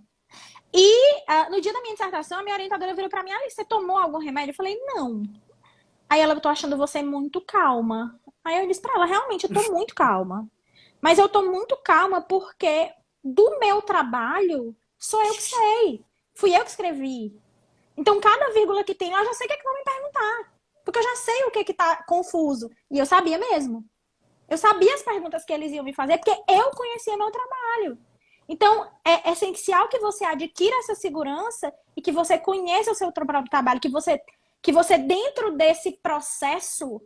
E no dia da minha dissertação, a minha orientadora virou para mim, Alice, você tomou algum remédio? Eu falei, não. Aí ela, eu tô achando você muito calma. Aí eu disse pra ela, realmente, eu tô muito calma. Mas eu tô muito calma porque do meu trabalho, sou eu que sei. Fui eu que escrevi. Então, cada vírgula que tem lá, eu já sei o que é que vão me perguntar. porque eu já sei o que que tá confuso. E eu sabia mesmo. Eu sabia as perguntas que eles iam me fazer, porque eu conhecia meu trabalho. Então, é essencial que você adquira essa segurança e que você conheça o seu próprio trabalho, que você dentro desse processo,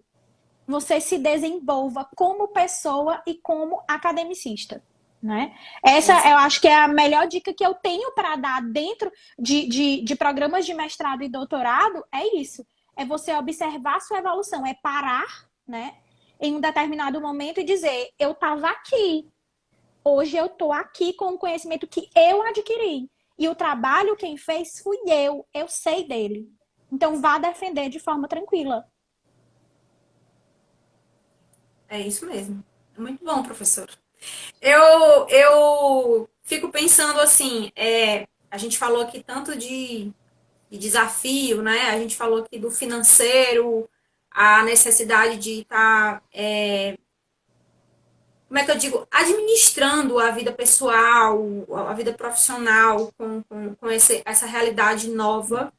você se desenvolva como pessoa e como academicista, né? Essa eu acho que é a melhor dica que eu tenho para dar dentro de programas de mestrado e doutorado, é isso. É você observar a sua evolução, é parar, né, em um determinado momento e dizer, eu estava aqui, hoje eu estou aqui com o conhecimento que eu adquiri. E o trabalho quem fez fui eu sei dele. Então vá defender de forma tranquila. É isso mesmo. Muito bom, professor. Eu fico pensando assim, a gente falou aqui tanto de desafio, né? A gente falou aqui do financeiro, a necessidade de estar, como é que eu digo, administrando a vida pessoal, a vida profissional com essa realidade nova.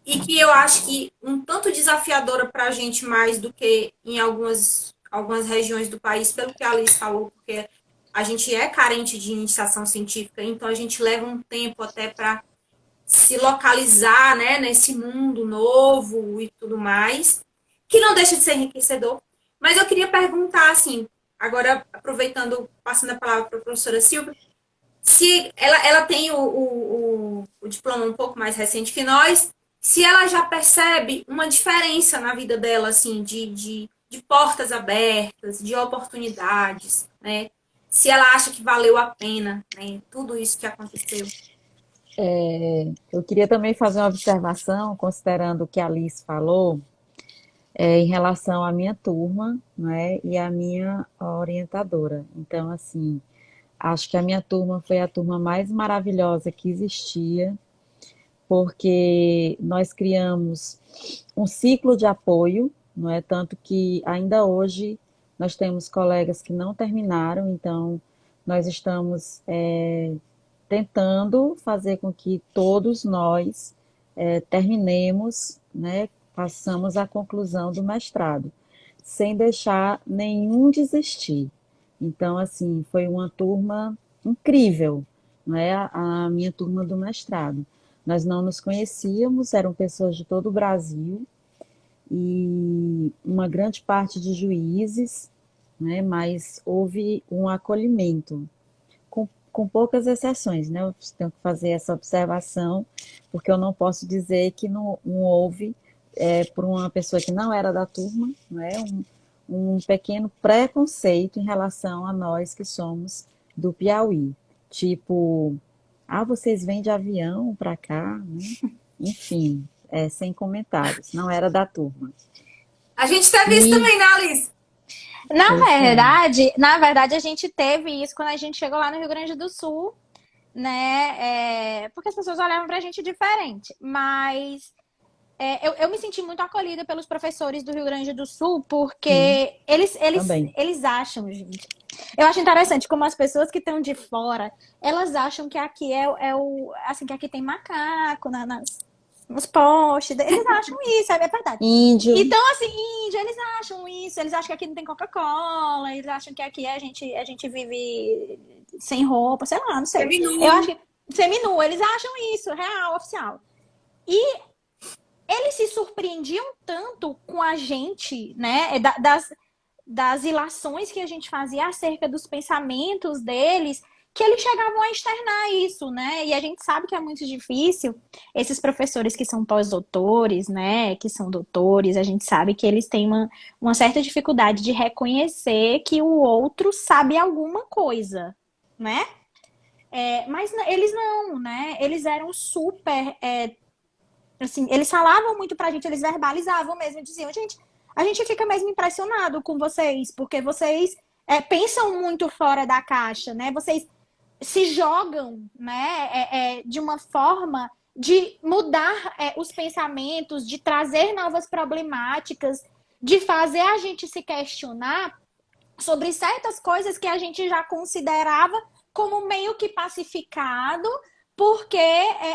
E que eu acho que um tanto desafiadora para a gente mais do que em algumas regiões do país, pelo que a Alice falou, porque a gente é carente de iniciação científica, então a gente leva um tempo até para se localizar, né, nesse mundo novo e tudo mais, que não deixa de ser enriquecedor. Mas eu queria perguntar, assim, agora aproveitando, passando a palavra para a professora Silvia, se ela tem o diploma um pouco mais recente que nós, se ela já percebe uma diferença na vida dela, assim, de portas abertas, de oportunidades, né? Se ela acha que valeu a pena, né? Tudo isso que aconteceu. Eu queria também fazer uma observação, considerando o que a Alice falou, em relação à minha turma, né, e à minha orientadora. Então, assim, acho que a minha turma foi a turma mais maravilhosa que existia, porque nós criamos um ciclo de apoio, não é? Tanto que ainda hoje nós temos colegas que não terminaram, então nós estamos tentando fazer com que todos nós terminemos, né, façamos a conclusão do mestrado, sem deixar nenhum desistir. Então, assim, foi uma turma incrível, não é? A minha turma do mestrado. Nós não nos conhecíamos, eram pessoas de todo o Brasil e uma grande parte de juízes, né? Mas houve um acolhimento, com poucas exceções, né? Eu tenho que fazer essa observação, porque eu não posso dizer que não houve, por uma pessoa que não era da turma, não é? Um pequeno preconceito em relação a nós que somos do Piauí. Tipo, vocês vêm de avião para cá, né? Enfim, sem comentários, não era da turma. A gente teve isso E, também, né, Alice? Na pois é, verdade, na verdade, a gente teve isso quando a gente chegou lá no Rio Grande do Sul, né? Porque as pessoas olhavam pra gente diferente. Mas eu me senti muito acolhida pelos professores do Rio Grande do Sul, sim, porque eles, também. eles acham, gente. Eu acho interessante como as pessoas que estão de fora, elas acham que aqui assim, que aqui tem macaco nos postes. Eles acham isso, é verdade. Índio, Então, assim, índio, eles acham isso, eles acham que aqui não tem Coca-Cola, eles acham que aqui a gente vive sem roupa, sei lá, não sei. Eu acho Seminu. que seminu, eles acham isso, real, oficial. E eles se surpreendiam tanto com a gente, né? Das ilações que a gente fazia acerca dos pensamentos deles, que eles chegavam a externar isso, né? E a gente sabe que é muito difícil. Esses professores que são pós-doutores, né? Que são doutores, a gente sabe que eles têm uma certa dificuldade de reconhecer que o outro sabe alguma coisa, né? Mas eles não, né? Eles eram super assim, eles falavam muito pra gente, eles verbalizavam mesmo, diziam, gente, a gente fica mesmo impressionado com vocês, porque vocês pensam muito fora da caixa, né? Vocês se jogam, né, de uma forma de mudar os pensamentos, de trazer novas problemáticas, de fazer a gente se questionar sobre certas coisas que a gente já considerava como meio que pacificado, porque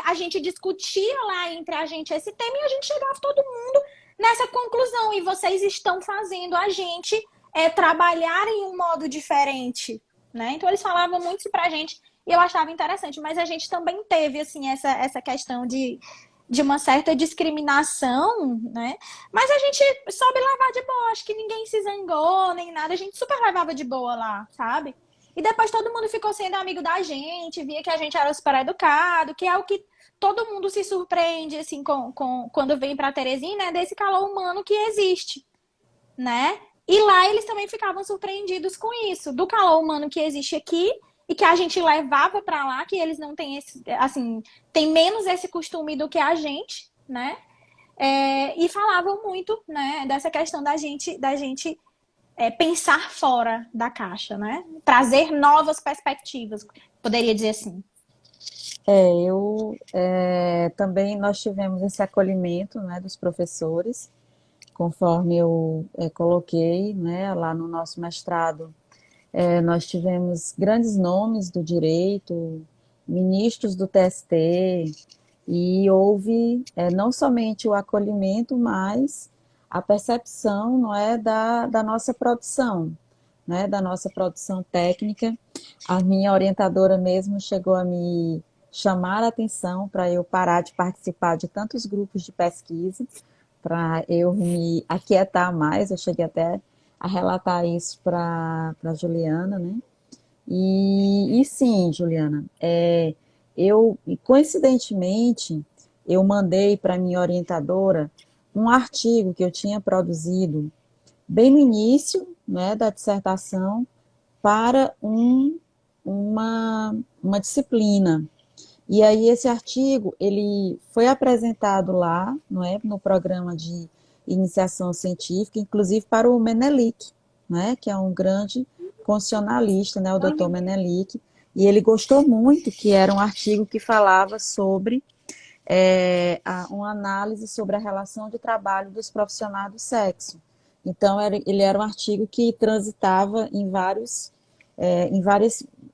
a gente discutia lá entre a gente esse tema e a gente chegava todo mundo nessa conclusão. E vocês estão fazendo a gente trabalhar em um modo diferente, né? Então eles falavam muito isso pra gente e eu achava interessante, mas a gente também teve assim essa questão de uma certa discriminação, né? Mas a gente soube levar de boa, acho que ninguém se zangou nem nada, a gente super levava de boa lá, sabe? E depois todo mundo ficou sendo amigo da gente, via que a gente era super educado, que é o que todo mundo se surpreende assim quando vem para Teresina, né? Desse calor humano que existe, né? E lá eles também ficavam surpreendidos com isso, do calor humano que existe aqui e que a gente levava para lá, que eles não têm esse, assim, tem menos esse costume do que a gente, né? E falavam muito, né, dessa questão da gente pensar fora da caixa, né? Trazer novas perspectivas, poderia dizer assim. Também nós tivemos esse acolhimento, né, dos professores, conforme eu coloquei, né, lá no nosso mestrado. Nós tivemos grandes nomes do direito, ministros do TST, e houve não somente o acolhimento, mas a percepção, não é, da nossa produção, né, da nossa produção técnica. A minha orientadora mesmo chegou a me chamar a atenção para eu parar de participar de tantos grupos de pesquisa, para eu me aquietar mais. Eu cheguei até a relatar isso para Juliana, né? E sim, Juliana, coincidentemente, eu mandei para minha orientadora um artigo que eu tinha produzido bem no início, né, da dissertação para uma disciplina. E aí esse artigo, ele foi apresentado lá, não é, no programa de iniciação científica, inclusive para o Menelik, né, que é um grande constitucionalista, né, o doutor Menelik, e ele gostou muito, que era um artigo que falava sobre uma análise sobre a relação de trabalho dos profissionais do sexo. Então, ele era um artigo que transitava em várias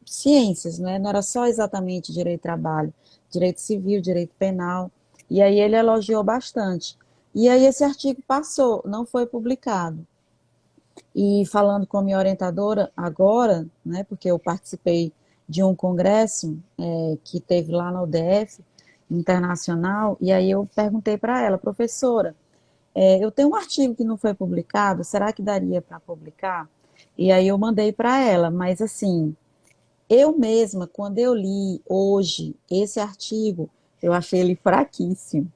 ciências, né? Não era só exatamente direito do trabalho, direito civil, direito penal, e aí ele elogiou bastante. E aí esse artigo passou, não foi publicado. E falando com a minha orientadora agora, né, porque eu participei de um congresso que teve lá na UDF, internacional, e aí eu perguntei para ela, professora, eu tenho um artigo que não foi publicado, será que daria para publicar? E aí eu mandei para ela, mas assim, eu mesma, quando eu li hoje esse artigo, eu achei ele fraquíssimo.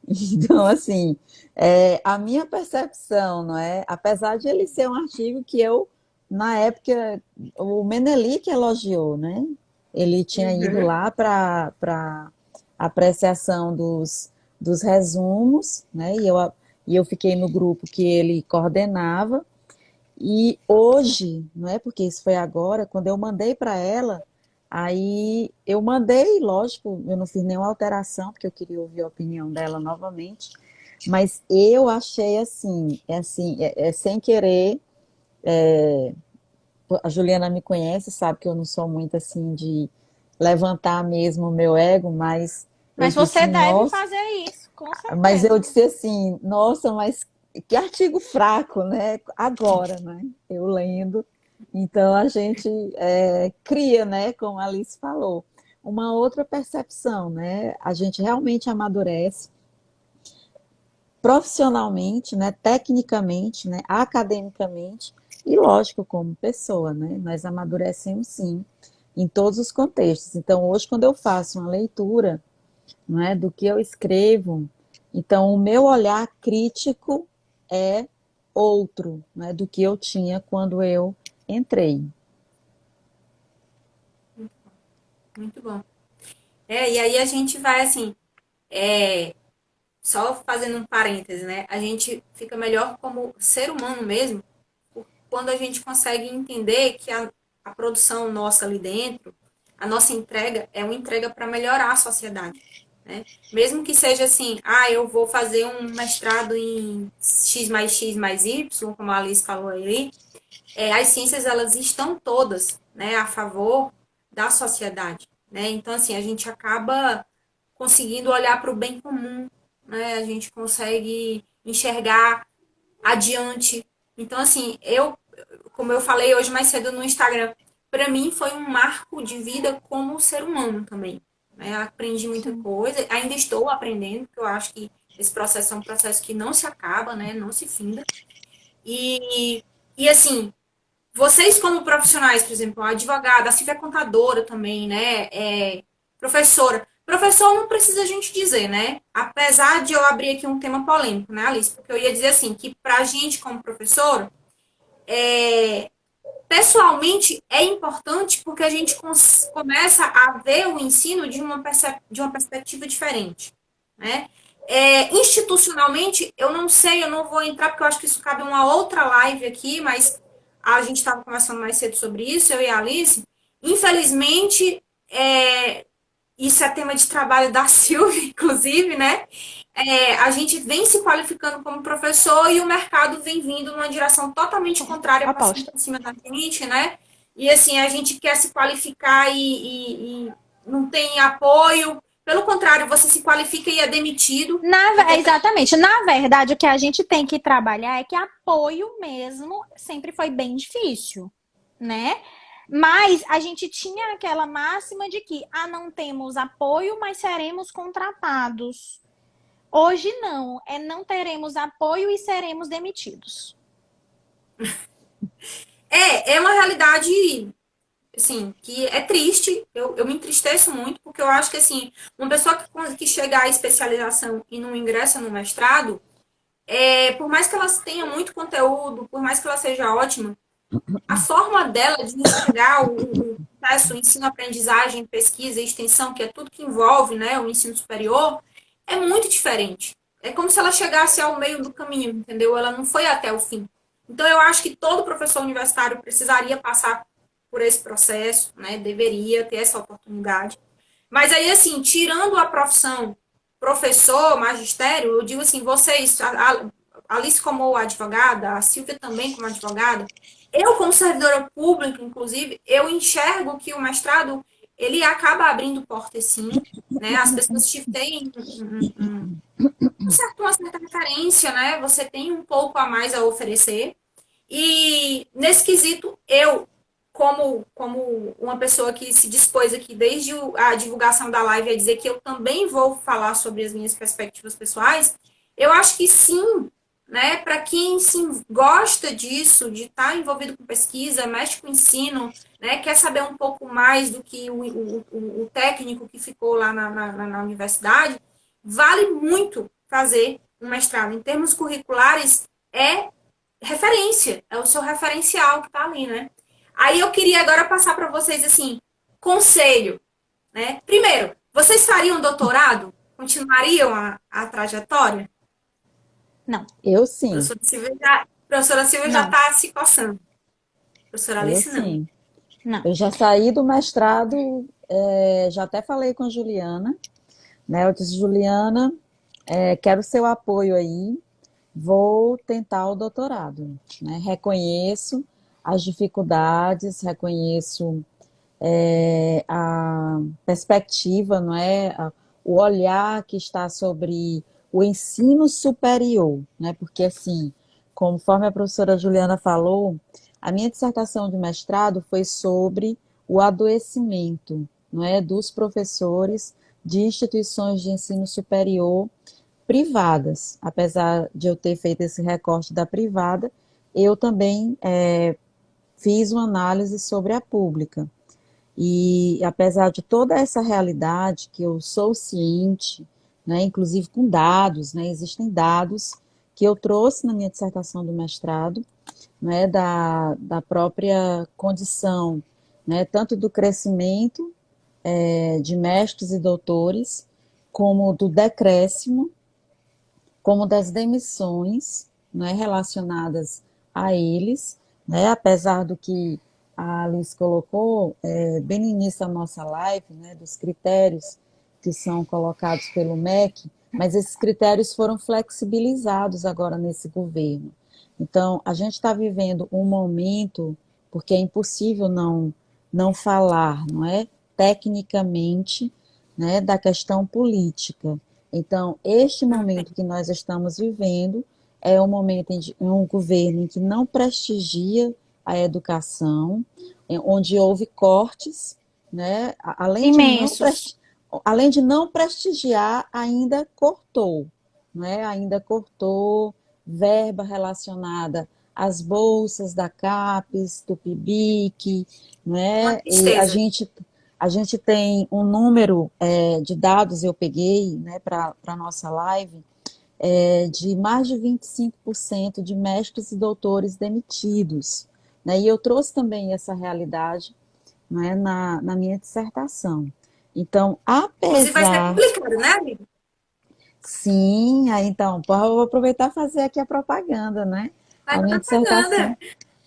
Então, assim, a minha percepção, não é? Apesar de ele ser um artigo que eu, na época, o Menelik elogiou, né? Ele tinha ido Uhum. lá para apreciação dos resumos, né? E eu fiquei no grupo que ele coordenava. E hoje, não é? Porque isso foi agora, quando eu mandei para ela, aí eu mandei, lógico, eu não fiz nenhuma alteração, porque eu queria ouvir a opinião dela novamente, mas eu achei assim, sem querer, a Juliana me conhece, sabe que eu não sou muito assim de levantar mesmo o meu ego, mas eu Mas disse, você deve nossa, fazer isso, com mas eu certeza. disse assim, nossa, mas que artigo fraco, né? Agora, né? Eu lendo. Então a gente cria, né? Como a Alice falou, uma outra percepção, né? A gente realmente amadurece profissionalmente, né? Tecnicamente, né? Academicamente e, lógico, como pessoa, né? Nós amadurecemos sim em todos os contextos. Então hoje, quando eu faço uma leitura, não é, do que eu escrevo, então o meu olhar crítico é outro, né, do que eu tinha quando eu entrei. Muito bom. E aí a gente vai assim, só fazendo um parêntese, né? A gente fica melhor como ser humano mesmo quando a gente consegue entender que a produção nossa ali dentro, a nossa entrega é uma entrega para melhorar a sociedade, né? Mesmo que seja assim, eu vou fazer um mestrado em X mais Y, como a Alice falou aí, as ciências elas estão todas, né, a favor da sociedade, né? Então assim a gente acaba conseguindo olhar para o bem comum, né? A gente consegue enxergar adiante. Então, assim, como eu falei hoje mais cedo no Instagram, para mim foi um marco de vida como ser humano também. Né? Aprendi muita Sim. coisa, ainda estou aprendendo, porque eu acho que esse processo é um processo que não se acaba, né? Não se finda. E assim, vocês como profissionais, por exemplo, a advogada, a Silvia é contadora também, né? Professora. Professor não precisa a gente dizer, né? Apesar de eu abrir aqui um tema polêmico, né, Alice? Porque eu ia dizer assim, que pra gente como professor, pessoalmente é importante porque a gente começa a ver o ensino de uma perspectiva diferente, né? Institucionalmente, eu não sei, eu não vou entrar porque eu acho que isso cabe em uma outra live aqui, mas a gente estava conversando mais cedo sobre isso, eu e a Alice. Infelizmente, isso é tema de trabalho da Silvia, inclusive, né? A gente vem se qualificando como professor e o mercado vem vindo numa direção totalmente contrária, passando Aposta. por cima da gente, né? E assim, a gente quer se qualificar e não tem apoio. Pelo contrário, você se qualifica e é demitido. Porque Exatamente. Na verdade, o que a gente tem que trabalhar é que apoio mesmo sempre foi bem difícil, né? Mas a gente tinha aquela máxima de que não temos apoio, mas seremos contratados. Hoje não teremos apoio e seremos demitidos. é uma realidade, assim, que é triste. Eu me entristeço muito, porque eu acho que, assim, uma pessoa que chega à especialização e não ingressa no mestrado, por mais que ela tenha muito conteúdo, por mais que ela seja ótima, a forma dela de enxergar o processo, o ensino-aprendizagem, pesquisa e extensão, que é tudo que envolve, né, o ensino superior, é muito diferente. É como se ela chegasse ao meio do caminho, entendeu? Ela não foi até o fim. Então, eu acho que todo professor universitário precisaria passar por esse processo, né? Deveria ter essa oportunidade. Mas aí, assim, tirando a profissão professor, magistério, eu digo assim, vocês, a Alice como advogada, a Silvia também como advogada, eu como servidora pública, inclusive, eu enxergo que o mestrado, ele acaba abrindo portas, sim, né? As pessoas têm uma certa carência, né? Você tem um pouco a mais a oferecer. E nesse quesito, como uma pessoa que se dispôs aqui desde a divulgação da live a dizer que eu também vou falar sobre as minhas perspectivas pessoais, eu acho que sim, né? Para quem sim, gosta disso, de estar envolvido com pesquisa, mexe com ensino, né? Quer saber um pouco mais do que o técnico que ficou lá na universidade, vale muito fazer um mestrado. Em termos curriculares, é referência, é o seu referencial que está ali, né? Aí eu queria agora passar para vocês, assim, conselho, né? Primeiro, vocês fariam doutorado? Continuariam a trajetória? Não, Eu sim, Professora Silvia já não, está se coçando. Professora eu Alice, não. sim. não. Eu já saí do mestrado, já até falei com a Juliana, né? Eu disse, Juliana, quero seu apoio aí, vou tentar o doutorado, né? Reconheço as dificuldades, reconheço a perspectiva, não é? O olhar que está sobre o ensino superior, né? Porque assim, conforme a professora Juliana falou, a minha dissertação de mestrado foi sobre o adoecimento, não é, dos professores de instituições de ensino superior privadas. Apesar de eu ter feito esse recorte da privada, eu também fiz uma análise sobre a pública. E apesar de toda essa realidade que eu sou ciente, né, inclusive com dados, né, existem dados que eu trouxe na minha dissertação do mestrado, né, da própria condição, né, tanto do crescimento de mestres e doutores, como do decréscimo, como das demissões, né, relacionadas a eles, né, apesar do que a Alice colocou bem no início da nossa live, né, dos critérios que são colocados pelo MEC, mas esses critérios foram flexibilizados agora nesse governo. Então, a gente está vivendo um momento, porque é impossível não falar, não é, tecnicamente, né, da questão política. Então, este momento que nós estamos vivendo é um momento em um governo em que não prestigia a educação, onde houve cortes, né? Imensos. Além de não prestigiar, ainda cortou, né? Ainda cortou verba relacionada às bolsas da CAPES, do PIBIC, Uma né? E tristeza. a gente tem um número de dados, eu peguei, né, para a nossa live, de mais de 25% de mestres e doutores demitidos, né? E eu trouxe também essa realidade, né, na minha dissertação. Então, Inclusive vai ser apesar. publicado, né, amigo? Sim, aí então, eu vou aproveitar e fazer aqui a propaganda, né? A Faz minha dissertação. propaganda.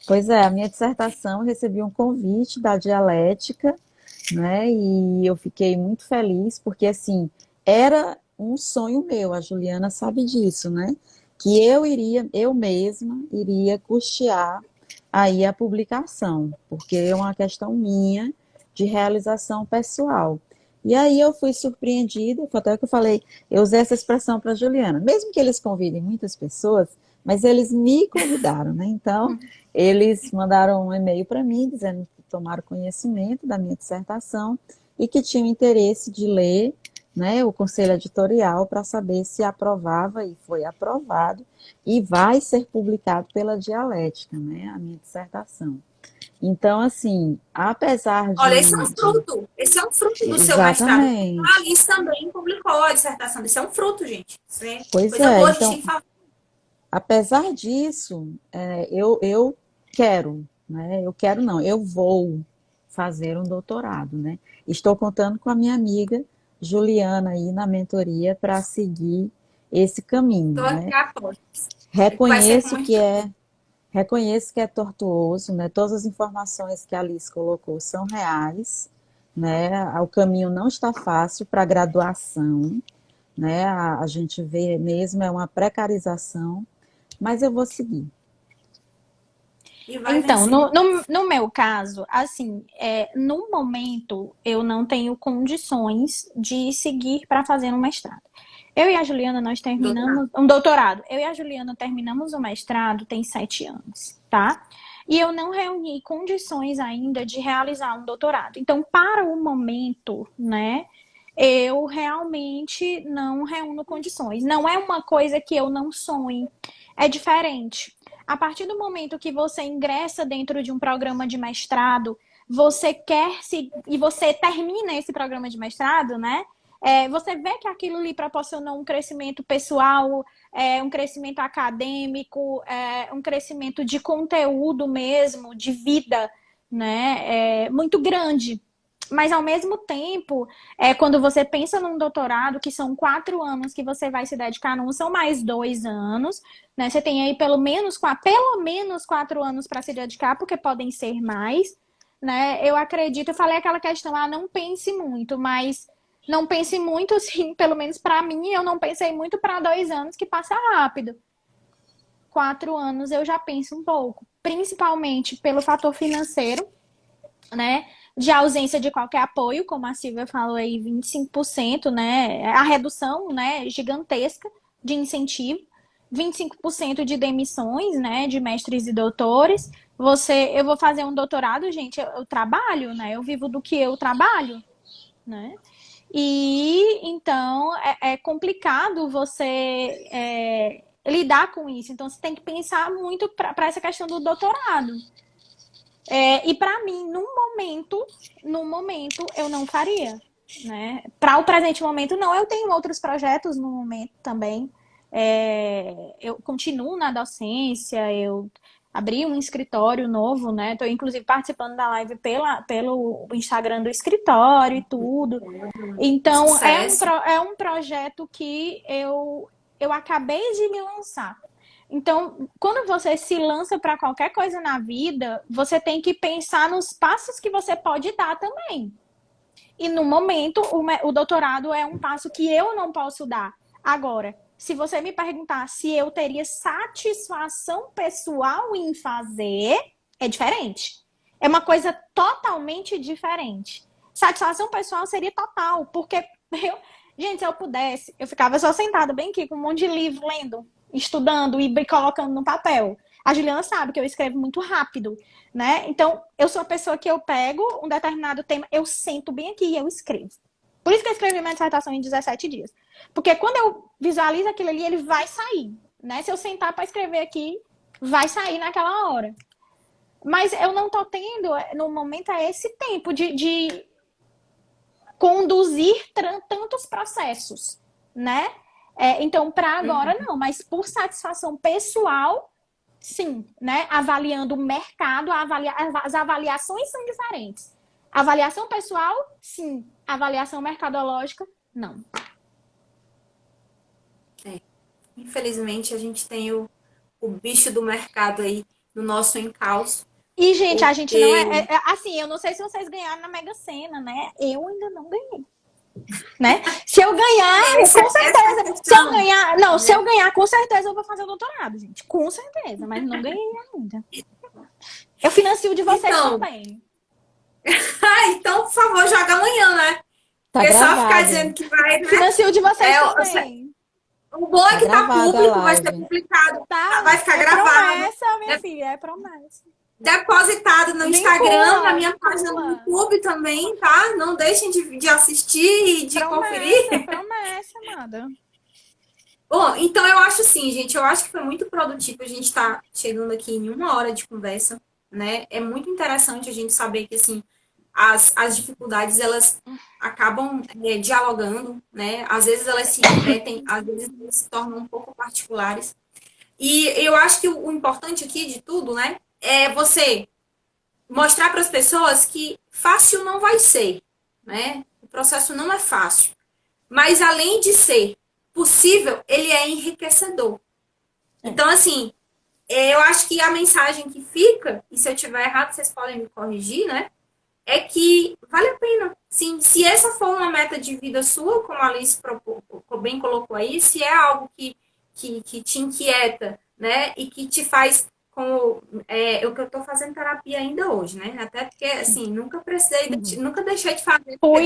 Pois é, a minha dissertação eu recebi um convite da dialética, né? E eu fiquei muito feliz, porque assim, era um sonho meu, a Juliana sabe disso, né? Que eu mesma iria custear aí a publicação, porque é uma questão minha de realização pessoal. E aí eu fui surpreendida, foi até que eu falei, eu usei essa expressão para a Juliana, mesmo que eles convidem muitas pessoas, mas eles me convidaram, né? Então, eles mandaram um e-mail para mim dizendo que tomaram conhecimento da minha dissertação e que tinham interesse de ler, né, o conselho editorial para saber se aprovava, e foi aprovado e vai ser publicado pela Dialética, né, a minha dissertação. Então, assim, apesar Olha, esse é um de fruto. Esse é um fruto do seu mestrado. A exatamente, Alice também publicou a dissertação. Isso é um fruto, gente. Isso é pois coisa é, boa, a gente então, tem que falar. apesar disso, eu quero, né? Eu quero não, eu vou fazer um doutorado, né? Estou contando com a minha amiga Juliana aí na mentoria para seguir esse caminho, Estou aqui né? a postos. Vai ser com Reconheço muito que trabalho. é, reconheço que é tortuoso, né? Todas as informações que a Alice colocou são reais, né? O caminho não está fácil para a graduação, né? A gente vê mesmo é uma precarização, mas eu vou seguir. E vai Então, vencer. no meu caso, assim, no momento eu não tenho condições de seguir para fazer um mestrado. Eu e a Juliana, nós Doutorado. terminamos um doutorado. Eu e a Juliana terminamos o mestrado tem 7 anos, tá? E eu não reuni condições ainda de realizar um doutorado. Então, para o momento, né, eu realmente não reúno condições. Não é uma coisa que eu não sonhe, é diferente. A partir do momento que você ingressa dentro de um programa de mestrado, você quer se e você termina esse programa de mestrado, né? Você vê que aquilo lhe proporcionou um crescimento pessoal, um crescimento acadêmico, um crescimento de conteúdo mesmo, de vida, né? Muito grande. Mas ao mesmo tempo, quando você pensa num doutorado, que são 4 anos que você vai se dedicar, não são mais 2 anos, né? Você tem aí pelo menos 4 anos para se dedicar, porque podem ser mais, né? Eu acredito, eu falei aquela questão, não pense muito, mas não pense muito, sim, pelo menos para mim, eu não pensei muito para 2 anos, que passa rápido. 4 anos eu já penso um pouco, principalmente pelo fator financeiro, né? De ausência de qualquer apoio, como a Silvia falou aí, 25%, né? A redução, né, gigantesca de incentivo, 25% de demissões, né, de mestres e doutores. Eu vou fazer um doutorado, gente, eu trabalho, né? Eu vivo do que eu trabalho, né? E então é complicado você lidar com isso. Então você tem que pensar muito para essa questão do doutorado. E para mim, no momento, eu não faria, né? Para o presente momento, não. Eu tenho outros projetos no momento também. Eu continuo na docência, eu abri um escritório novo, né? Estou, inclusive, participando da live pelo Instagram do escritório e tudo. Então, Sucesso. é um projeto que eu acabei de me lançar. Então, quando você se lança para qualquer coisa na vida, você tem que pensar nos passos que você pode dar também. E no momento, o doutorado é um passo que eu não posso dar. Agora, se você me perguntar se eu teria satisfação pessoal em fazer, é diferente. É uma coisa totalmente diferente. Satisfação pessoal seria total, porque gente, se eu pudesse, eu ficava só sentada bem aqui com um monte de livro lendo, estudando e colocando no papel. A Juliana sabe que eu escrevo muito rápido, né? Então, eu sou a pessoa que eu pego um determinado tema, eu sento bem aqui e eu escrevo. Por isso que eu escrevi minha dissertação em 17 dias. Porque quando eu visualizo aquilo ali, ele vai sair, né? Se eu sentar para escrever aqui, vai sair naquela hora. Mas eu não tô tendo, no momento, esse tempo de conduzir tantos processos, né? Então, para agora, não. Mas por satisfação pessoal, sim, né? Avaliando o mercado, as avaliações são diferentes. Avaliação pessoal, sim. Avaliação mercadológica, não. Infelizmente, a gente tem o bicho do mercado aí no nosso encalço. E, gente, porque... a gente não assim, eu não sei se vocês ganharam na Mega Sena, né? Eu ainda não ganhei. Né? Se eu ganhar, com certeza. Se eu ganhar, não, se eu ganhar, com certeza eu vou fazer o doutorado, gente. Com certeza, mas não ganhei ainda. Eu financio de vocês também. Então, por favor, joga amanhã, né? Tá porque gravado. só ficar dizendo que vai, né? Financio de vocês também. O bom é que tá público, vai ser publicado. Tá, vai ficar gravado. Promessa, minha filha, é promessa. Depositado no Instagram, na minha página no YouTube também, tá? Não deixem de assistir e de conferir. Promessa, amada. Bom, então eu acho assim, gente, eu acho que foi muito produtivo a gente tá chegando aqui em 1 hora de conversa, né? É muito interessante a gente saber que, assim, as dificuldades, elas acabam dialogando, né? Às vezes elas se repetem, às vezes elas se tornam um pouco particulares. E eu acho que o importante aqui de tudo, né? É você mostrar para as pessoas que fácil não vai ser, né? O processo não é fácil. Mas além de ser possível, ele é enriquecedor. Então, assim, eu acho que a mensagem que fica, e se eu tiver errado, vocês podem me corrigir, né? É que vale a pena. Sim, se essa for uma meta de vida sua, como a Alice bem colocou aí, se é algo que te inquieta, né? E que te faz como o que eu estou fazendo terapia ainda hoje, né? Até porque, assim, nunca deixei de fazer. Fui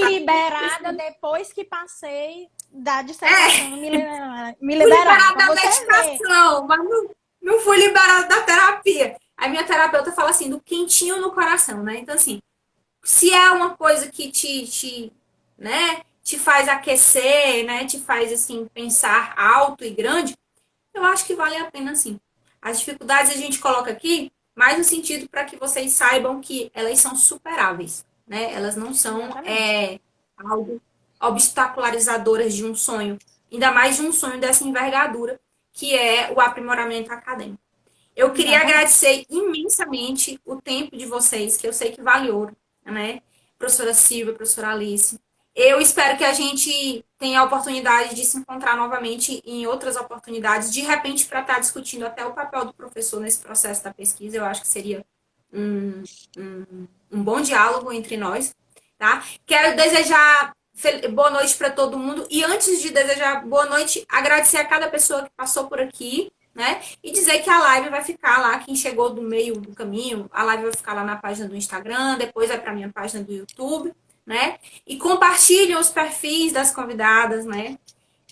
liberada depois que passei da dissertação. Me liberaram. Fui liberada da medicação, mas não fui liberada da terapia. A minha terapeuta fala assim, do quentinho no coração, né? Então, assim, se é uma coisa que te faz aquecer, né? Te faz, assim, pensar alto e grande, eu acho que vale a pena, sim. As dificuldades a gente coloca aqui, mais no sentido para que vocês saibam que elas são superáveis, né? Elas não são algo obstacularizadoras de um sonho, ainda mais de um sonho dessa envergadura, que é o aprimoramento acadêmico. Eu queria agradecer imensamente o tempo de vocês, que eu sei que vale ouro, né? Professora Silvia, professora Alice. Eu espero que a gente tenha a oportunidade de se encontrar novamente em outras oportunidades, de repente para estar discutindo até o papel do professor nesse processo da pesquisa. Eu acho que seria um bom diálogo entre nós, tá? Quero desejar boa noite para todo mundo e antes de desejar boa noite, agradecer a cada pessoa que passou por aqui, né? E dizer que a live vai ficar lá, quem chegou do meio do caminho, a live vai ficar lá na página do Instagram, depois vai para a minha página do YouTube, né? E compartilhem os perfis das convidadas, né?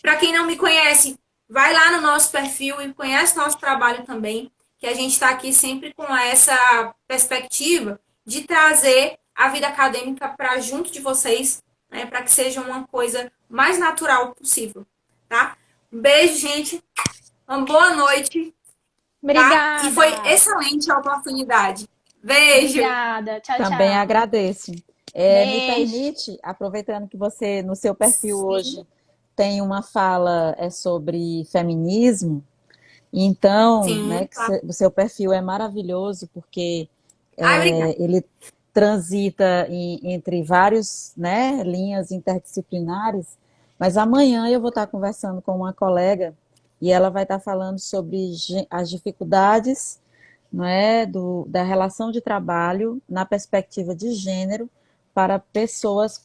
Para quem não me conhece, vai lá no nosso perfil e conhece nosso trabalho também, que a gente está aqui sempre com essa perspectiva de trazer a vida acadêmica para junto de vocês, né? Para que seja uma coisa mais natural possível, tá? Um beijo, gente. Uma boa noite. Obrigada. Tá? E foi excelente a oportunidade. Beijo. Obrigada. Tchau, tchau. Também agradeço. Me permite, aproveitando que você, no seu perfil hoje, tem uma fala sobre feminismo, então, né, que o seu perfil é maravilhoso, porque ele transita entre várias, né, linhas interdisciplinares, mas amanhã eu vou estar conversando com uma colega e ela vai estar falando sobre as dificuldades, não é, da relação de trabalho na perspectiva de gênero para pessoas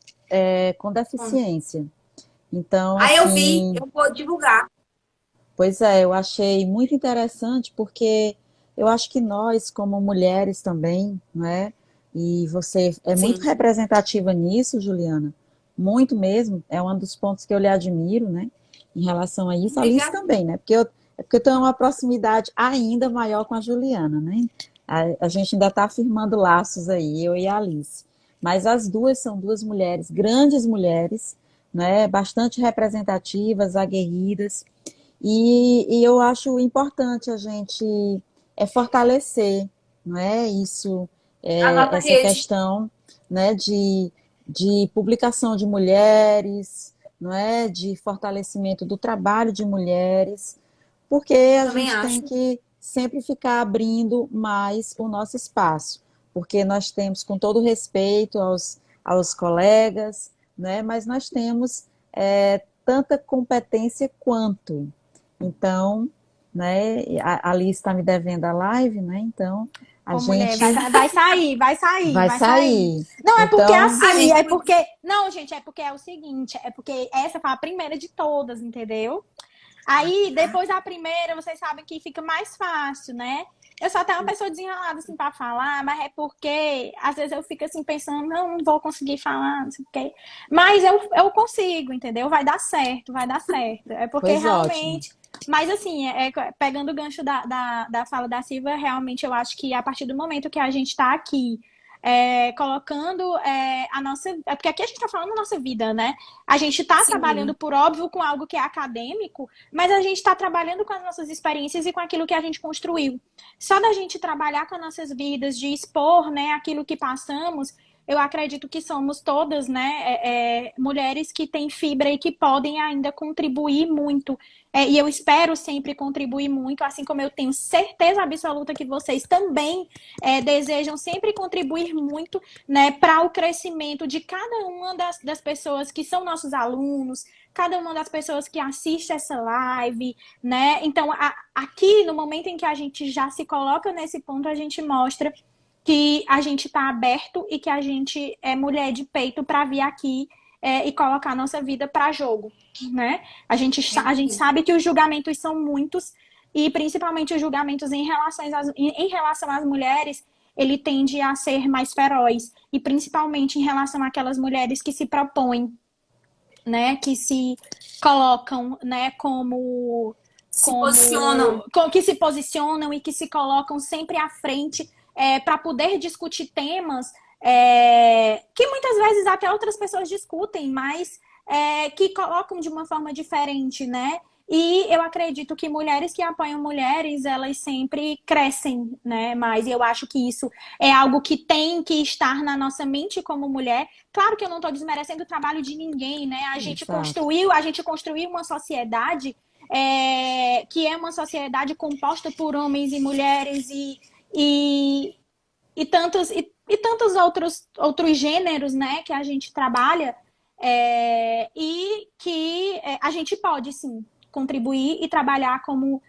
com deficiência. Então, assim, eu vi, eu vou divulgar. Pois é, eu achei muito interessante porque eu acho que nós, como mulheres também, né? E você é muito representativa nisso, Juliana, muito mesmo, é um dos pontos que eu lhe admiro, né? em relação a isso. A Alice Obrigada. também, né? Porque eu tenho uma proximidade ainda maior com a Juliana, né? A gente ainda está firmando laços aí, eu e a Alice. Mas as duas são duas mulheres, grandes mulheres, né? Bastante representativas, aguerridas. E eu acho importante a gente fortalecer, não é? Isso, A nossa essa rede, questão, né, de publicação de mulheres, não é? De fortalecimento do trabalho de mulheres, porque a também gente tem acho. que sempre ficar abrindo mais o nosso espaço, porque nós temos, com todo respeito aos colegas, né? Mas nós temos tanta competência quanto. Então, né, a Alice está me devendo a live, né? Então, a Ô, mulher, gente vai sair, vai sair, vai vai sair. sair. Não, é porque Então, A assim, gente é porque. Não, gente, é porque é o seguinte, é porque essa foi a primeira de todas, entendeu? Aí, depois da primeira, vocês sabem que fica mais fácil, né? Eu sou até uma pessoa desenrolada, assim, pra falar, mas é porque, às vezes, eu fico, assim, pensando, não vou conseguir falar, não sei o quê. Mas eu consigo, entendeu? Vai dar certo, vai dar certo. É porque, pois ótimo. realmente... Mas, assim, pegando o gancho da fala da Silvia, realmente, eu acho que, a partir do momento que a gente tá aqui, colocando a nossa... É porque aqui a gente tá falando da nossa vida, né? A gente tá trabalhando, sim, por óbvio, com algo que é acadêmico, mas a gente está trabalhando com as nossas experiências e com aquilo que a gente construiu. Só da gente trabalhar com as nossas vidas, de expor, né, aquilo que passamos, eu acredito que somos todas, né, mulheres que têm fibra e que podem ainda contribuir muito. E eu espero sempre contribuir muito, assim como eu tenho certeza absoluta que vocês também desejam sempre contribuir muito, né, para o crescimento de cada uma das pessoas que são nossos alunos, cada uma das pessoas que assiste essa live, né? Então, aqui, no momento em que a gente já se coloca nesse ponto, a gente mostra que a gente está aberto e que a gente é mulher de peito para vir aqui e colocar a nossa vida para jogo, né? A gente sabe que os julgamentos são muitos e principalmente os julgamentos em relação às mulheres, ele tende a ser mais feroz e principalmente em relação àquelas mulheres que se propõem, né, que se colocam, né, se posicionam. que se posicionam e que se colocam sempre à frente para poder discutir temas que muitas vezes até outras pessoas discutem, mas que colocam de uma forma diferente, né? E eu acredito que mulheres que apoiam mulheres, elas sempre crescem, né? Mas eu acho que isso é algo que tem que estar na nossa mente como mulher. Claro que eu não estou desmerecendo o trabalho de ninguém, né? Exato. A gente construiu uma sociedade que é uma sociedade composta por homens e mulheres e, e tantos outros gêneros, né, que a gente trabalha e que a gente pode, sim, contribuir e trabalhar como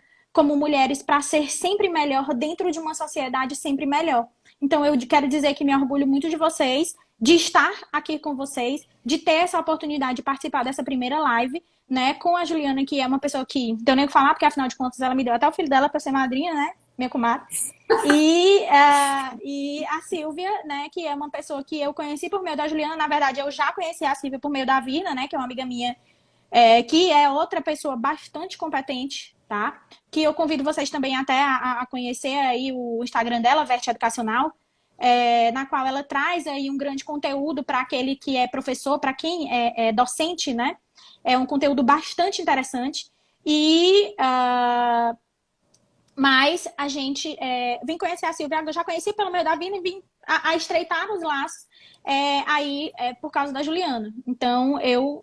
mulheres para ser sempre melhor dentro de uma sociedade sempre melhor. Então, eu quero dizer que me orgulho muito de vocês, de estar aqui com vocês, de ter essa oportunidade de participar dessa primeira live, né, com a Juliana, que é uma pessoa que não tenho nem o que falar, porque afinal de contas ela me deu até o filho dela para ser madrinha, né, minha comadre. E a Silvia, né, que é uma pessoa que eu conheci por meio da Juliana. Na verdade, eu já conheci a Silvia por meio da Virna, né, que é uma amiga minha, que é outra pessoa bastante competente, tá? Que eu convido vocês também até a conhecer aí o Instagram dela, Verte Educacional, na qual ela traz aí um grande conteúdo para aquele que é professor, para quem é docente, né? É um conteúdo bastante interessante. Mas a gente vem conhecer a Silvia, eu já conheci pelo meio da vida e vim a estreitar os laços por causa da Juliana. Então, eu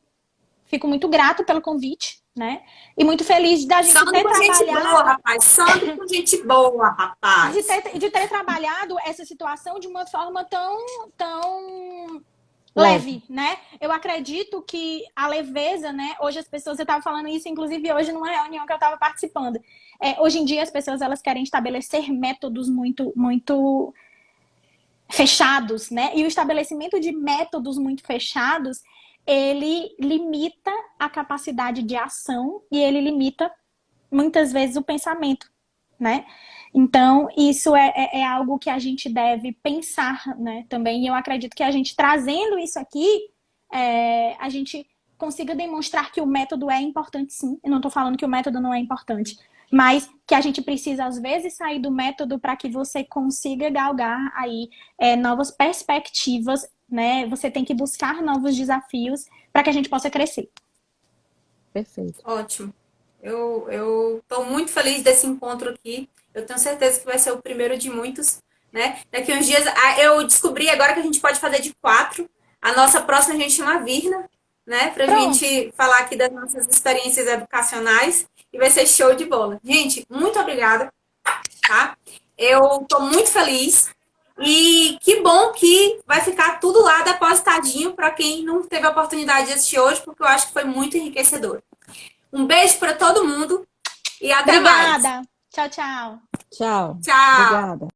fico muito grata pelo convite, né? E muito feliz da gente Sandro ter com gente boa, trabalhado, rapaz. Sandro com gente boa, rapaz. de ter trabalhado essa situação de uma forma tão Leve. leve, né? Eu acredito que a leveza, né? Hoje as pessoas, eu estava falando isso, inclusive hoje numa reunião que eu estava participando. Hoje em dia as pessoas elas querem estabelecer métodos muito fechados, né? E o estabelecimento de métodos muito fechados, ele limita a capacidade de ação e ele limita muitas vezes o pensamento, né? Então, isso é algo que a gente deve pensar, né, também. E eu acredito que a gente trazendo isso aqui, a gente consiga demonstrar que o método é importante, sim. Eu não estou falando que o método não é importante, mas que a gente precisa, às vezes, sair do método para que você consiga galgar aí novas perspectivas, né? Você tem que buscar novos desafios para que a gente possa crescer. Perfeito. Ótimo. Eu estou muito feliz desse encontro aqui. Eu tenho certeza que vai ser o primeiro de muitos, né? Daqui uns dias, eu descobri agora que a gente pode fazer de 4. A nossa próxima a gente chama Virna, né? Pra Pronto. gente falar aqui das nossas experiências educacionais. E vai ser show de bola. Gente, muito obrigada, tá? Eu estou muito feliz. E que bom que vai ficar tudo lá depositadinho para quem não teve a oportunidade de assistir hoje, porque eu acho que foi muito enriquecedor. Um beijo para todo mundo e até mais. Obrigada. Tchau, tchau. Tchau. Tchau. Obrigada.